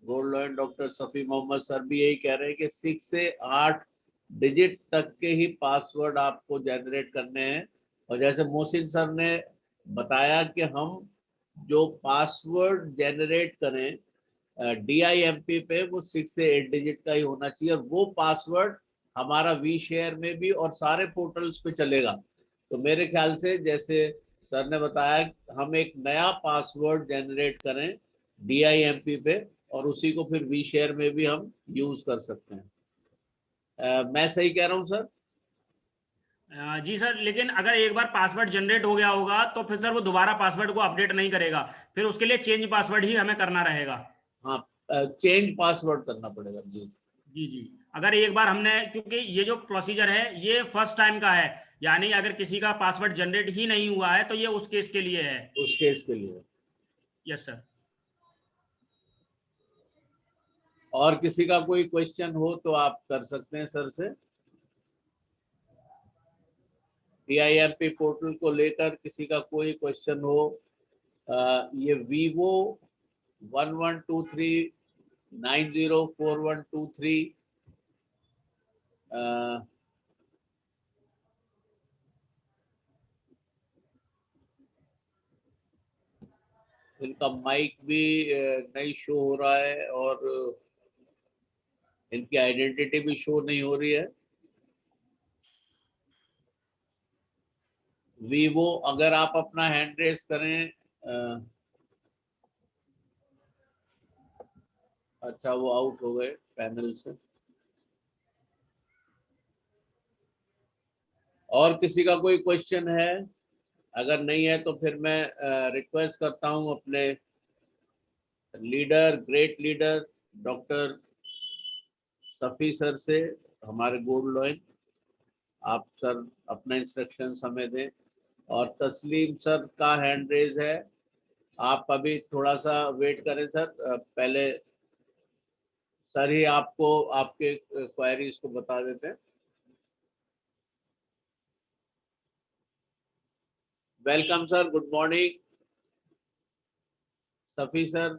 gold lion doctor Safi Mohammad sir भी यही कह रहे हैं कि 6 से 8 डिजिट तक के ही पासवर्ड आपको जनरेट करने हैं। और जैसे मोहसिन सर ने बताया कि हम जो पासवर्ड जनरेट करें DIMP पे वो 6 से 8 डिजिट का ही होना चाहिए, और वो पासवर्ड हमारा वी शेयर में भी और सारे पोर्टल्स पे चलेगा। तो मेरे ख्याल से जैसे सर ने बताया, हम एक नया पासवर्ड जनरेट करें DIMP पे और उसी को फिर वी शेयर में भी हम यूज कर सकते हैं। मैं सही कह रहा हूँ सर?
जी सर, लेकिन अगर एक बार पासवर्ड जनरेट हो गया होगा तो फिर सर वो दोबारा पासवर्ड को अपडेट नहीं करेगा, फिर उसके लिए चेंज पासवर्ड ही हमें करना रहेगा।
हाँ, चेंज पासवर्ड करना पड़ेगा जी।
जी जी। अगर एक बार हमने, क्योंकि ये जो प्रोसीजर है ये फर्स्ट टाइम का है, यानी अगर किसी का पासवर्ड जनरेट ही नहीं हुआ है तो ये उस केस के लिए है।
उस केस के लिए।
Yes sir.
और किसी का कोई क्वेश्चन हो तो आप कर सकते हैं सर से। DIMP पोर्टल को लेकर किसी का कोई क्वेश्चन हो। ये Vivo 1123904123 इनका माइक भी नहीं शो हो रहा है और इनकी आइडेंटिटी भी शो नहीं हो रही है। Vivo, अगर आप अपना हैंड रेस करें। अच्छा, वो आउट हो गए पैनल से। और किसी का कोई क्वेश्चन है? अगर नहीं है तो फिर मैं रिक्वेस्ट करता हूं अपने leader, great leader doctor Safi sir से, हमारे गोल्ड लॉयन, आप सर अपना इंस्ट्रक्शन हमें दें। और तस्लीम सर का हैंड रेज है, आप अभी थोड़ा सा वेट करें सर। पहले सर ही आपको आपके क्वेरीज को बता देते हैं। Welcome sir, good morning Safi sir.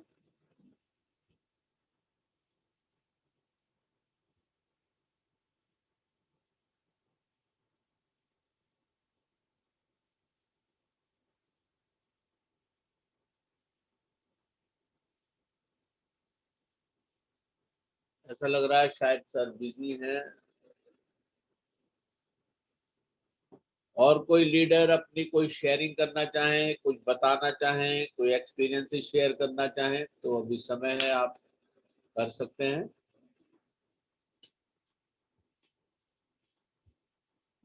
ऐसा लग रहा है शायद सर बिजी हैं। और कोई लीडर अपनी कोई शेयरिंग करना चाहें, कुछ बताना चाहें, कोई एक्सपीरियंस शेयर करना चाहें तो अभी समय है, आप कर सकते हैं।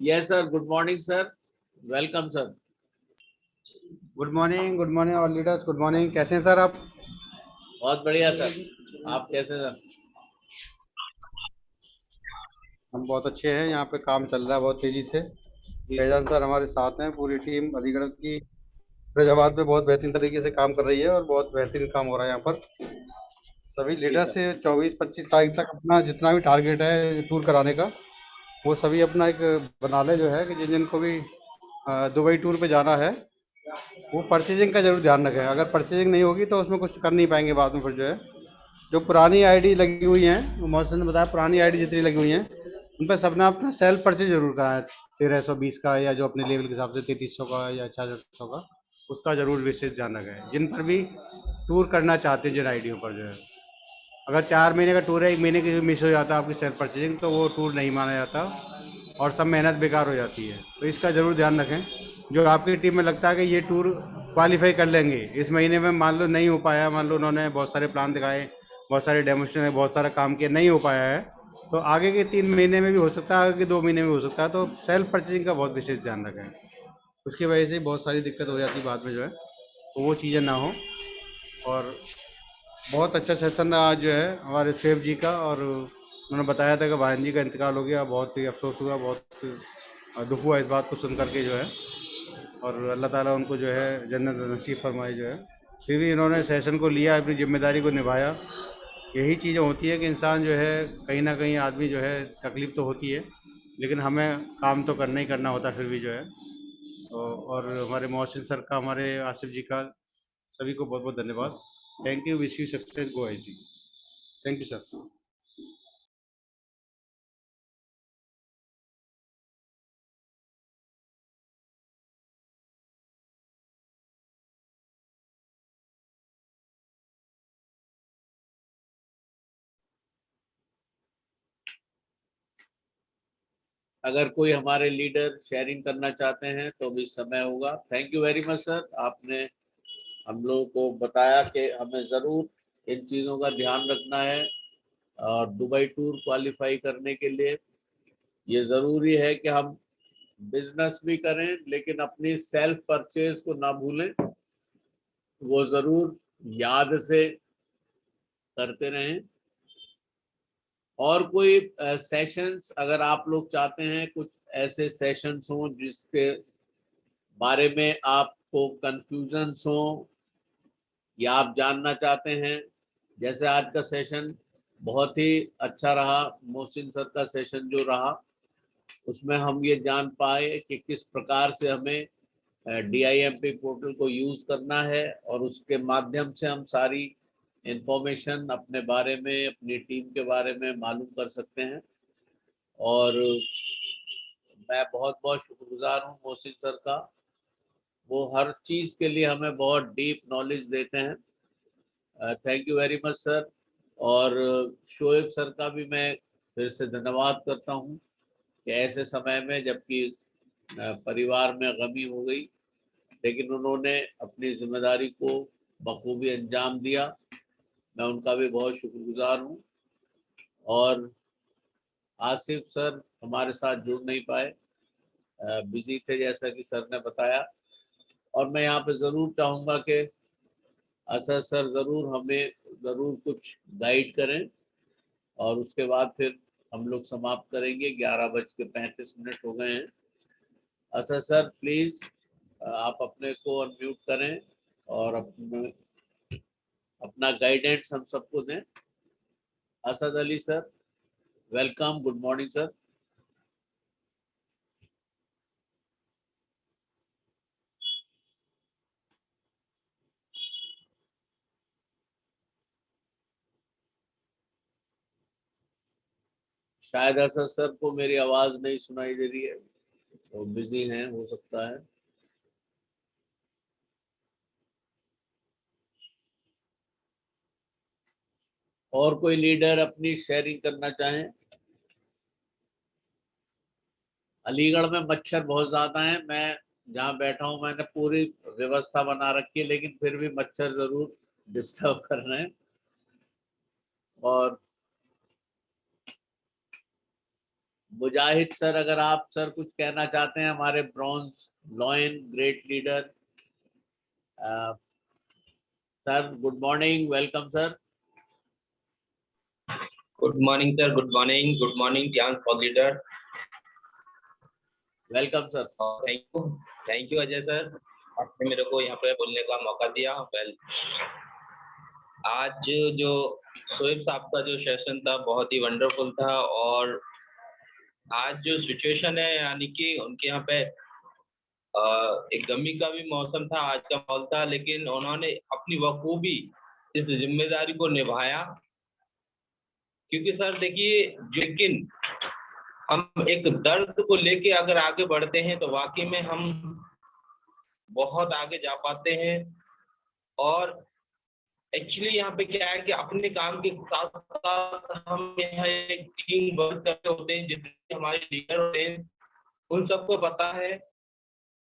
Yes sir, good morning sir, welcome sir.
Good morning all leaders, good morning. कैसे हैं सर आप?
बहुत बढ़िया सर। आप कैसे सर?
हम बहुत अच्छे हैं, यहाँ पे काम चल रहा है बहुत तेजी से।
जी
फैजान सर हमारे साथ हैं, पूरी टीम अलीगढ़ की फैजाबाद में बहुत बेहतरीन तरीके से काम कर रही है और बहुत बेहतरीन काम हो रहा है यहाँ पर। सभी
जी
लीडर
सर।
से 24-25 तारीख तक अपना जितना भी टारगेट है टूर कराने का, वो सभी अपना एक बना लें, जो है कि जिन जिन को भी दुबई टूर पे जाना है वो परचेजिंग का जरूर ध्यान रखें। अगर परचेजिंग नहीं होगी तो उसमें कुछ कर नहीं पाएंगे बाद में। फिर जो है जो पुरानी आईडी लगी हुई हैं, मोहसिन ने बताया पुरानी आईडी जितनी लगी हुई हैं उन पर सबने अपना सेल्फ परचेज जरूर कराया। 1320 का या जो अपने लेवल के हिसाब से 3300 का या 4600 का, उसका जरूर विशेष ध्यान रखें। जिन पर भी टूर करना चाहते हैं जिन आईडियों पर जो है, अगर 4 महीने का टूर है, 1 महीने की मिस हो जाता है आपकी सेल्फ परचेजिंग, तो वो टूर नहीं माना जाता और सब मेहनत बेकार हो जाती है। तो इसका ज़रूर ध्यान रखें। जो आपकी टीम में लगता है कि ये टूर क्वालिफाई कर लेंगे, इस महीने में मान लो नहीं हो पाया, मान लो उन्होंने बहुत सारे प्लान दिखाए, बहुत सारे डेमोस्ट्रेशन, बहुत सारा काम किया, नहीं हो पाया है, तो आगे के 3 महीने में भी हो सकता है, आगे के 2 महीने में भी हो सकता है। तो सेल्फ परचेजिंग का बहुत विशेष ध्यान रखें। उसकी वजह से बहुत सारी दिक्कत हो जाती है बाद में जो है, तो वो चीज़ें ना हो। और बहुत अच्छा सेशन रहा आज जो है हमारे सेफ जी का। और उन्होंने बताया था कि भाईन जी का इंतकाल हो गया, बहुत ही अफसोस हुआ, बहुत दुख हुआ इस बात को सुन करके जो है। और अल्लाह ताला उनको जो है जन्नत नसीब फरमाए जो है। फिर भी इन्होंने सेशन को लिया, अपनी जिम्मेदारी को निभाया। यही चीज़ें होती है कि इंसान जो है कहीं ना कहीं आदमी जो है, तकलीफ़ तो होती है लेकिन हमें काम तो करना ही करना होता है फिर भी जो है। और हमारे मोहसिन सर का, हमारे आसिफ जी का, सभी को बहुत बहुत धन्यवाद। Thank you, wish you success, go I T. Thank you sir.
अगर कोई हमारे लीडर शेयरिंग करना चाहते हैं तो भी समय होगा। Thank you very much sir, आपने हम लोगों को बताया कि हमें ज़रूर इन चीज़ों का ध्यान रखना है। और दुबई टूर क्वालिफाई करने के लिए ये ज़रूरी है कि हम बिजनेस भी करें लेकिन अपनी सेल्फ परचेज को ना भूलें, वो ज़रूर याद से करते रहें। और कोई सेशंस अगर आप लोग चाहते हैं, कुछ ऐसे सेशंस हों जिसके बारे में आपको कंफ्यूजन्स हो या आप जानना चाहते हैं, जैसे आज का सेशन बहुत ही अच्छा रहा, मोहसिन सर का सेशन जो रहा उसमें हम ये जान पाए कि किस प्रकार से हमें DIMP पोर्टल को यूज़ करना है और उसके माध्यम से हम सारी इंफॉर्मेशन अपने बारे में, अपनी टीम के बारे में मालूम कर सकते हैं। और मैं बहुत बहुत शुक्रगुजार हूँ मोहसिन सर का, वो हर चीज़ के लिए हमें बहुत डीप नॉलेज देते हैं। Thank you very much sir. और शोएब सर का भी मैं फिर से धन्यवाद करता हूँ कि ऐसे समय में जबकि परिवार में गमी हो गई लेकिन उन्होंने अपनी जिम्मेदारी को बखूबी अंजाम दिया। मैं उनका भी बहुत शुक्रगुजार हूँ। और आसिफ सर हमारे साथ जुड़ नहीं पाए, बिजी थे जैसा कि सर ने बताया। और मैं यहाँ पे ज़रूर चाहूँगा कि असद सर ज़रूर हमें ज़रूर कुछ गाइड करें और उसके बाद फिर हम लोग समाप्त करेंगे। 11:35 हो गए हैं। असद सर प्लीज़ आप अपने को अनम्यूट करें और अपना गाइडेंस हम सबको दें। Asad Ali sir, welcome, good morning sir. शायद असद सर को मेरी आवाज़ नहीं सुनाई दे रही है, तो बिजी हैं हो सकता है। और कोई लीडर अपनी शेयरिंग करना चाहें? अलीगढ़ में मच्छर बहुत ज्यादा हैं। मैं जहाँ बैठा हूँ मैंने पूरी व्यवस्था बना रखी है लेकिन फिर भी मच्छर जरूर डिस्टर्ब कर रहे हैं। और मुजाहिद सर, अगर आप सर कुछ कहना चाहते हैं, हमारे bronze lion great leader, sir good morning, welcome sir.
Good morning sir, good morning, good morning ध्यान for leader.
Welcome sir.
Thank you Ajay sir, आपने मेरे को यहाँ पे बोलने का मौका दिया। वेल, आज जो शोएब साहब का जो सेशन था बहुत ही वंडरफुल था, और आज जो सिचुएशन है यानी कि उनके यहाँ पे एक गमी का भी मौसम था, आज का माहौल था, लेकिन उन्होंने अपनी बखूबी इस जिम्मेदारी को निभाया। क्योंकि सर देखिए, लेकिन हम एक दर्द को लेके अगर आगे बढ़ते हैं तो वाकई में हम बहुत आगे जा पाते हैं। और एक्चुअली यहाँ पे क्या है कि अपने काम के साथ साथ हम यहाँ एक टीम वर्क करते होते हैं, जितने हमारे लीडर होते हैं उन सबको पता है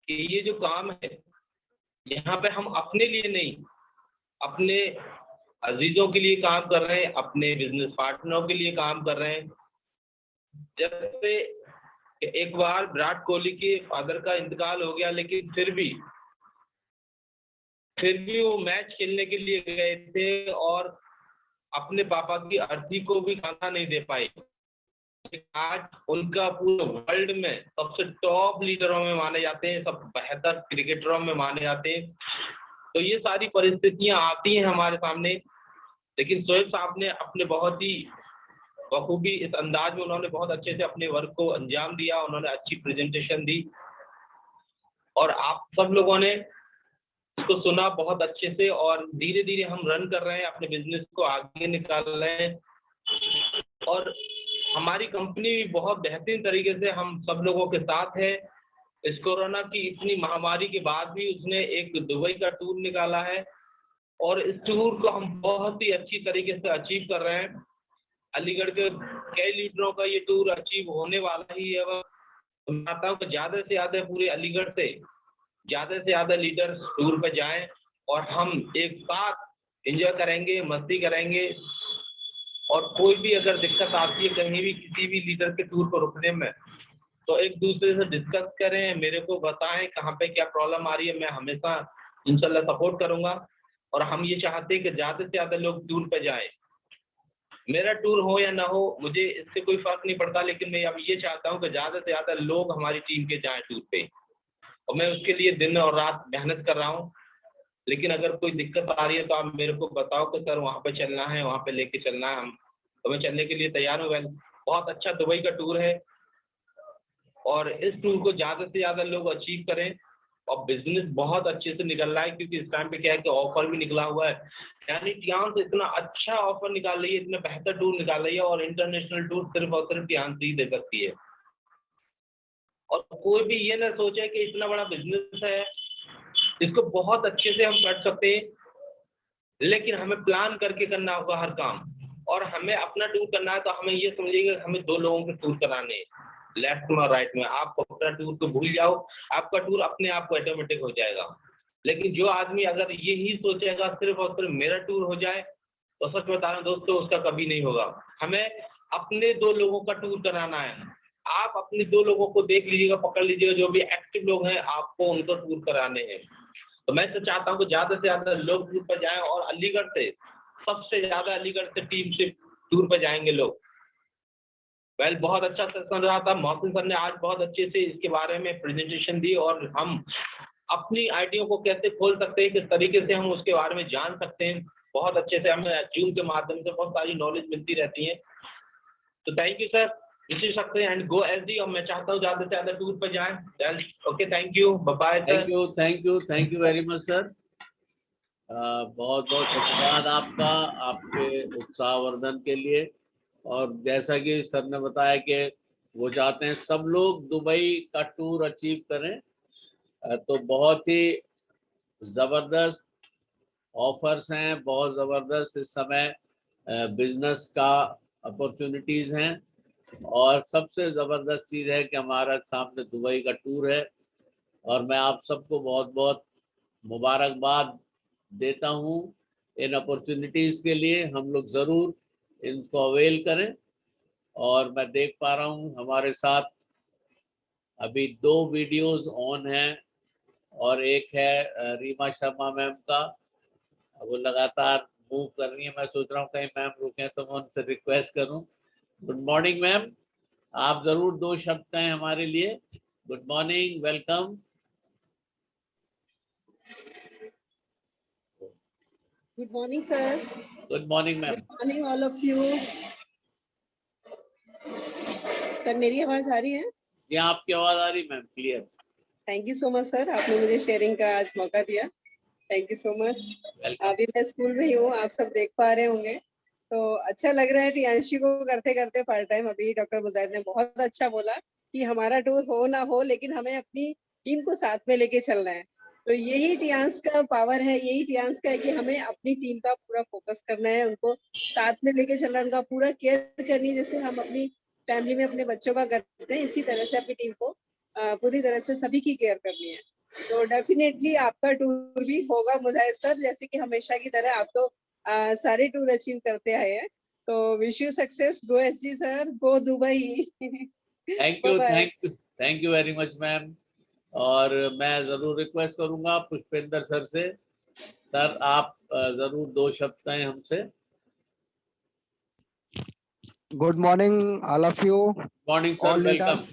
कि ये जो काम है यहाँ पे हम अपने लिए नहीं, अपने अजीजों के लिए काम कर रहे हैं, अपने बिजनेस पार्टनरों के लिए काम कर रहे हैं। जैसे एक बार विराट कोहली के फादर का इंतकाल हो गया, लेकिन फिर भी वो मैच खेलने के लिए गए थे और अपने पापा की अर्थी को भी खाना नहीं दे पाए। आज उनका पूरे वर्ल्ड में सबसे टॉप लीडरों में माने जाते हैं, सब बेहतर क्रिकेटरों में माने जाते हैं। तो ये सारी परिस्थितियां आती हैं हमारे सामने, लेकिन शोएब साहब ने अपने बहुत ही बखूबी इस अंदाज में उन्होंने बहुत अच्छे से अपने वर्क को अंजाम दिया। उन्होंने अच्छी प्रेजेंटेशन दी और आप सब लोगों ने इसको सुना बहुत अच्छे से, और धीरे धीरे हम रन कर रहे हैं, अपने बिजनेस को आगे निकाल रहे हैं। और हमारी कंपनी भी बहुत बेहतरीन तरीके से हम सब लोगों के साथ है। इस कोरोना की इतनी महामारी के बाद भी उसने एक दुबई का टूर निकाला है, और इस टूर को हम बहुत ही अच्छी तरीके से अचीव कर रहे हैं। अलीगढ़ के कई लीडरों का ये टूर अचीव होने वाला ही है। मैं चाहता हूँ कि ज्यादा से ज्यादा पूरे अलीगढ़ से ज्यादा से ज्यादा लीडर्स टूर पे जाएं और हम एक साथ एंजॉय करेंगे, मस्ती करेंगे। और कोई भी अगर दिक्कत आती है कहीं भी किसी भी लीडर के टूर को रुकने में, तो एक दूसरे से डिस्कस करें, मेरे को बताएं कहाँ पे क्या प्रॉब्लम आ रही है, मैं हमेशा इंशाल्लाह सपोर्ट करूंगा। और हम ये चाहते हैं कि ज्यादा से ज्यादा लोग टूर पे जाएं। मेरा टूर हो या ना हो मुझे इससे कोई फर्क नहीं पड़ता, लेकिन मैं अब ये चाहता हूँ कि ज्यादा से ज्यादा लोग हमारी टीम के जाएं टूर पे, और मैं उसके लिए दिन और रात मेहनत कर रहा हूँ। लेकिन अगर कोई दिक्कत आ रही है तो आप मेरे को बताओ कि सर वहाँ पे चलना है, वहाँ पे लेके चलना है, हम तो मैं चलने के लिए तैयार हूँ। वेल, बहुत अच्छा दुबई का टूर है, और इस टूर को ज्यादा से ज्यादा लोग अचीव करें। और बिजनेस बहुत अच्छे से निकल रहा है, क्योंकि इस टाइम पे क्या है कि ऑफर भी निकला हुआ है। यानी टियान से इतना अच्छा ऑफर निकाल रही है, इतना बेहतर टूर निकाल रही है, और इंटरनेशनल टूर सिर्फ और सिर्फ टियान से ही दे सकती है। और कोई भी ये ना सोचे कि इतना बड़ा बिजनेस है, इसको बहुत अच्छे से हम कर सकते हैं, लेकिन हमें प्लान करके करना होगा हर काम। और हमें अपना टूर करना है तो हमें ये समझिएगा हमें 2 लोगों के टूर कराने हैं, लेफ्ट में और राइट में। आप अपना टूर को भूल जाओ, आपका टूर अपने आप को ऑटोमेटिक हो जाएगा। लेकिन जो आदमी अगर यही सोचेगा सिर्फ और सिर्फ मेरा टूर हो जाए, तो सच बता रहा हूं दोस्तों, उसका कभी नहीं होगा। हमें अपने 2 लोगों का टूर कराना है। आप अपने 2 लोगों को देख लीजिएगा, पकड़ लीजिएगा, जो भी एक्टिव लोग हैं आपको उनको टूर कराने हैं। तो मैं तो चाहता हूँ कि ज्यादा से ज्यादा लोग टूर पर जाएं, और अलीगढ़ से सबसे ज्यादा अलीगढ़ से टीम से टूर पर जाएंगे लोग। वेल, बहुत अच्छा सेशन रहा था। मोहसिन सर ने आज बहुत अच्छे से इसके बारे में प्रेजेंटेशन दी, और हम अपनी आइडिया को कैसे खोल सकते हैं, किस तरीके से हम उसके बारे में जान सकते हैं, बहुत अच्छे से हमें जूम के माध्यम से बहुत सारी नॉलेज मिलती रहती है। तो थैंक यू सर, इसी सकते हैं एंड गो एसडी। और मैं चाहता हूँ ज्यादा से ज्यादा टूर पर जाएं। Okay, thank you, bye sir.
Thank you very much sir. बहुत बहुत धन्यवाद आपका, आपके उत्साहवर्धन के लिए। और जैसा कि सर ने बताया कि वो चाहते हैं सब लोग दुबई का टूर अचीव करें, तो बहुत ही जबरदस्त ऑफर्स हैं, बहुत जबरदस्त इस समय बिजनेस का अपॉर्चुनिटीज हैं। और सबसे जबरदस्त चीज है कि हमारा सामने दुबई का टूर है, और मैं आप सबको बहुत बहुत मुबारकबाद देता हूं इन अपॉर्चुनिटीज के लिए। हम लोग जरूर इनको अवेल करें। और मैं देख पा रहा हूं हमारे साथ अभी 2 वीडियोस ऑन हैं, और एक है रीमा शर्मा मैम का, अब वो लगातार मूव कर रही है, मैं सोच रहा हूँ कहीं मैम रुके तो मैं उनसे रिक्वेस्ट करूं। गुड मॉर्निंग मैम, आप जरूर 2 शब्द कहें हमारे लिए। Good morning, welcome.
Good morning, sir.
Good morning ma'am.
Good morning, all of you. Sir मेरी आवाज आ रही है?
जी आपकी आवाज आ रही ma'am, clear.
Thank you so much sir, आपने मुझे शेयरिंग का आज मौका दिया। Thank you so much.
Welcome.
अभी मैं स्कूल में ही हूँ, आप सब देख पा रहे होंगे, तो अच्छा लग रहा है। टियांशी को करते करते पार्ट टाइम अभी डॉक्टर मुजाहिद ने बहुत अच्छा बोला कि हमारा टूर हो ना हो, लेकिन हमें अपनी टीम को साथ में लेके चलना है। तो यही टियांस का पावर है, यही टियांस का है कि हमें अपनी टीम का पूरा फोकस करना है, उनको साथ में लेके चलना है, उनका पूरा केयर करनी है, जैसे हम अपनी फैमिली में अपने बच्चों का करते हैं, इसी तरह से अपनी टीम को पूरी तरह से सभी की केयर करनी है। तो डेफिनेटली आपका टूर भी होगा मुजाहिद सर, जैसे कि हमेशा की तरह आप तो सारे टूर अचीव करते आए हैं। तो wish you success. Go SG sir, go Dubai.
Thank you, thank you very much ma'am. और मैं जरूर रिक्वेस्ट करूंगा पुष्पेंद्र सर से, सर आप जरूर 2 शब्द कहें हमसे।
Good morning all of you,
morning sir,
all
welcome.
Leaders.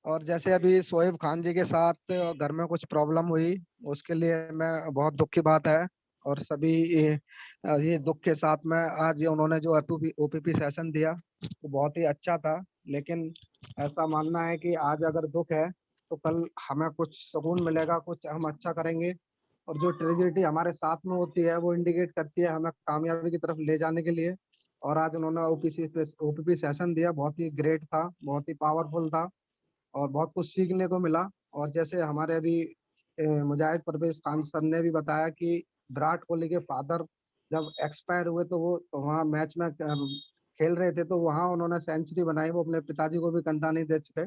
और जैसे अभी शोएब खान जी के साथ घर में कुछ प्रॉब्लम हुई, उसके लिए मैं बहुत दुख की बात है। और सभी ये दुख के साथ में आज ये उन्होंने जो ओपीपी सेशन दिया वो बहुत ही अच्छा था। लेकिन ऐसा मानना है कि आज अगर दुख है तो कल हमें कुछ सुकून मिलेगा, कुछ हम अच्छा करेंगे। और जो ट्रेजेडिटी हमारे साथ में होती है वो इंडिकेट करती है हमें कामयाबी की तरफ ले जाने के लिए। और आज उन्होंने ओपीपी सेशन दिया, बहुत ही ग्रेट था, बहुत ही पावरफुल था और बहुत कुछ सीखने को मिला। और जैसे हमारे अभी मुजाहिद परवेज खान सर ने भी बताया कि विराट कोहली के फादर जब एक्सपायर हुए तो वो तो वहाँ मैच में खेल रहे थे, तो वहाँ उन्होंने सेंचुरी बनाई, वो अपने पिताजी को भी कंधा नहीं दे चुके।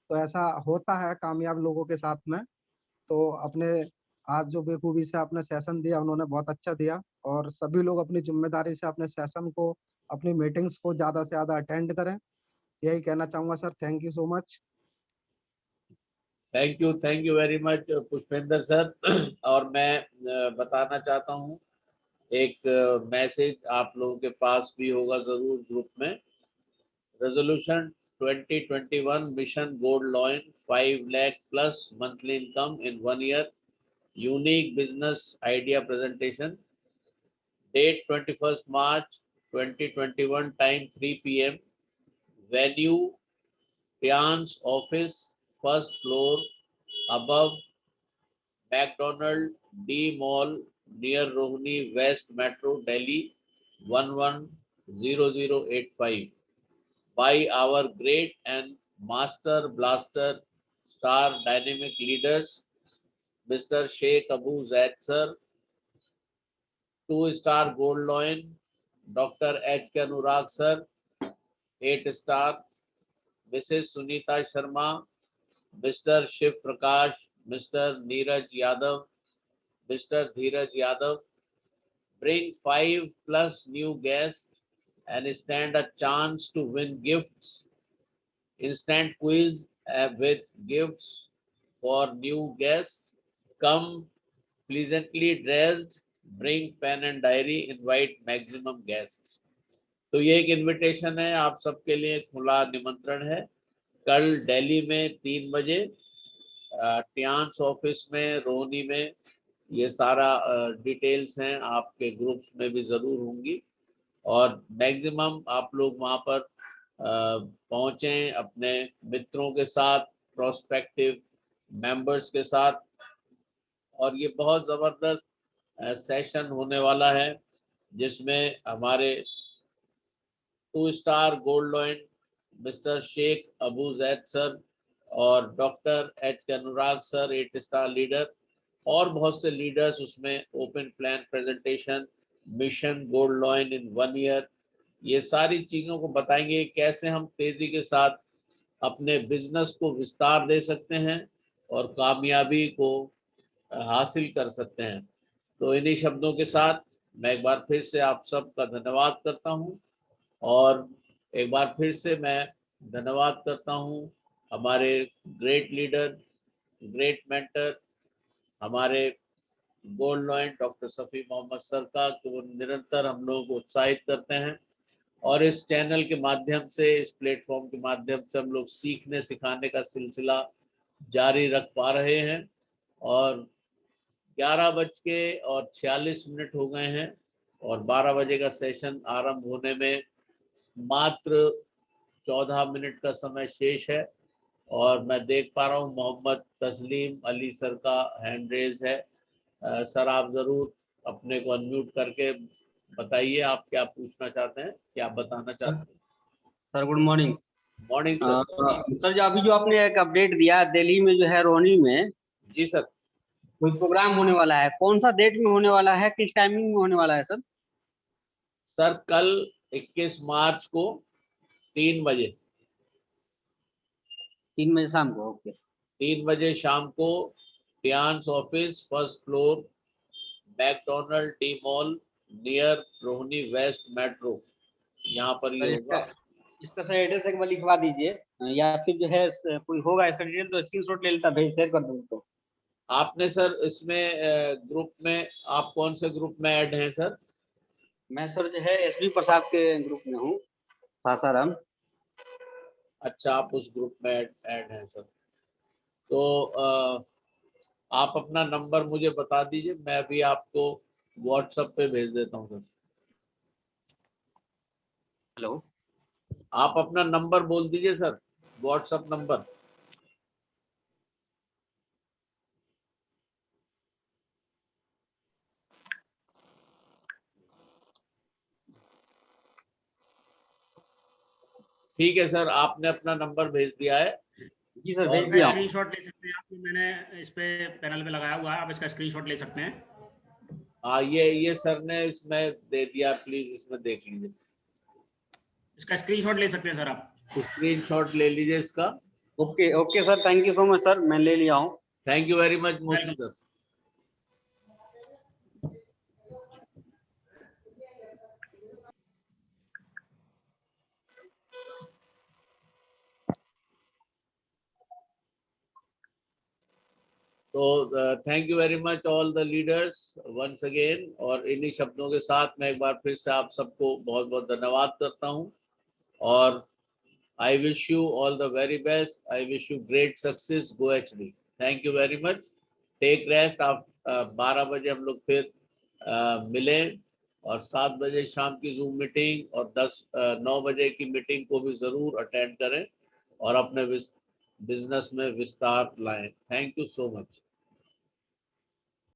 तो ऐसा होता है कामयाब लोगों के साथ में। तो अपने आज जो बेखूबी से आपने सेशन दिया उन्होंने बहुत अच्छा दिया। और सभी लोग अपनी जिम्मेदारी से अपने सेशन को, अपनी मीटिंग्स को ज़्यादा से ज़्यादा अटेंड करें, यही कहना चाहूँगा sir. Thank you so much.
Thank you very much Pushpendra sir. और मैं बताना चाहता हूँ, एक मैसेज आप लोगों के पास भी होगा जरूर ग्रुप में। Resolution 2021 mission gold lion 5 lakh plus monthly income in 1 year, unique business idea presentation, date 21st March 2021, time 3 p.m, venue Pian's office, first floor, above McDonald D Mall, near Rohini West Metro, Delhi 110085. By our great and master blaster star dynamic leaders, Mr. Sheikh Abu Zaid sir, 2-star gold loin, Dr. H. K. Anurag sir, 8-star, Mrs. Sunita Sharma, Mr. Shiv Prakash, Mr. Neeraj Yadav, Mr. Dheeraj Yadav. Bring 5+ new guests and stand a chance to win gifts. Instant quiz with gifts for new guests. Come pleasantly dressed. Bring pen and diary. Invite maximum guests. तो ये एक invitation है, आप सबके लिए खुला निमंत्रण है। कल दिल्ली में 3 बजे टियांस ऑफिस में, रोहनी में, ये सारा डिटेल्स हैं, आपके ग्रुप्स में भी जरूर होंगी। और मैक्सिमम आप लोग वहाँ पर पहुँचें अपने मित्रों के साथ, प्रोस्पेक्टिव मेंबर्स के साथ। और ये बहुत ज़बरदस्त सेशन होने वाला है जिसमें हमारे 2-star gold lion mister Sheikh Abu Zaid sir और doctor H K Anurag sir 8-star leader और बहुत से लीडर्स उसमें open plan presentation, mission gold lion in 1 year, ये सारी चीज़ों को बताएंगे कैसे हम तेज़ी के साथ अपने बिजनेस को विस्तार दे सकते हैं और कामयाबी को हासिल कर सकते हैं। तो इन्हीं शब्दों के साथ मैं एक बार फिर से आप सबका धन्यवाद करता हूं। और एक बार फिर से मैं धन्यवाद करता हूं हमारे ग्रेट लीडर, ग्रेट मेंटर, हमारे gold lion doctor Safi Mohammad sir का कि वो निरंतर हम लोगों को उत्साहित करते हैं और इस चैनल के माध्यम से, इस प्लेटफॉर्म के माध्यम से हम लोग सीखने सिखाने का सिलसिला जारी रख पा रहे हैं। और 11:46 हो गए हैं और 12 बजे का सेशन आरंभ होने में मात्र 14 मिनट का समय शेष है। और मैं देख पा रहा हूँ मोहम्मद तस्लीम अली सर का हैंड रेज है। सर आप जरूर अपने को अनम्यूट करके बताइए आप क्या पूछना चाहते हैं, क्या बताना चाहते हैं।
Sir good morning.
Morning sir.
Sir जो अभी जो आपने एक अपडेट दिया दिल्ली में जो है रोहनी में
जी सर।
कोई प्रोग्राम होने वाला है, कौन सा डेट में होने वाला है, किस टाइमिंग में होने वाला है सर?
सर कल 21 मार्च को 3 बजे
3 बजे शाम को। ओके
3 बजे शाम को Tiens office, first floor, McDonald T mall, near Rohini west metro, यहाँ पर
सर
ये होगा।
इसका सर एड्रेस एक बार लिखवा दीजिए, या फिर जो है कोई होगा इसका डिटेल तो स्क्रीनशॉट ले लेता, भेज शेयर कर दूँ तो।
आपने सर इसमें ग्रुप में, आप कौन से ग्रुप में ऐड हैं सर?
मैं सर जो है एसबी प्रसाद के ग्रुप में हूँ, सासाराम।
अच्छा, आप उस ग्रुप में ऐड हैं सर। तो आप अपना नंबर मुझे बता दीजिए, मैं भी आपको व्हाट्सएप पे भेज देता हूँ सर।
हेलो,
आप अपना नंबर बोल दीजिए सर, व्हाट्सएप नंबर। ठीक है सर, आपने अपना नंबर भेज दिया है।
जी सर
और
भेज दिया।
स्क्रीनशॉट ले सकते हैं आप, मैंने इस पे पैनल पे लगाया हुआ है, आप इसका स्क्रीनशॉट ले सकते हैं।
हाँ, ये सर ने इसमें दे दिया, प्लीज इसमें देख लीजिए।
इसका स्क्रीनशॉट ले सकते हैं सर आप।
स्क्रीनशॉट ले लीजिए इसका।
Okay okay sir, thank you so much sir, मैं ले लिया हूँ।
Thank you very much Mohsin
welcome.
Sir. तो thank you very much all the leaders once again. और इन्हीं शब्दों के साथ मैं एक बार फिर से आप सबको बहुत बहुत धन्यवाद करता हूं। और I wish you all the very best, I wish you great success, go ahead. Thank you very much, take rest. आप 12 बजे हम लोग फिर मिलें और 7 बजे शाम की जूम मीटिंग और 9 बजे की मीटिंग को भी ज़रूर अटेंड करें और अपने बिजनेस में विस्तार लाएं। Thank you so much.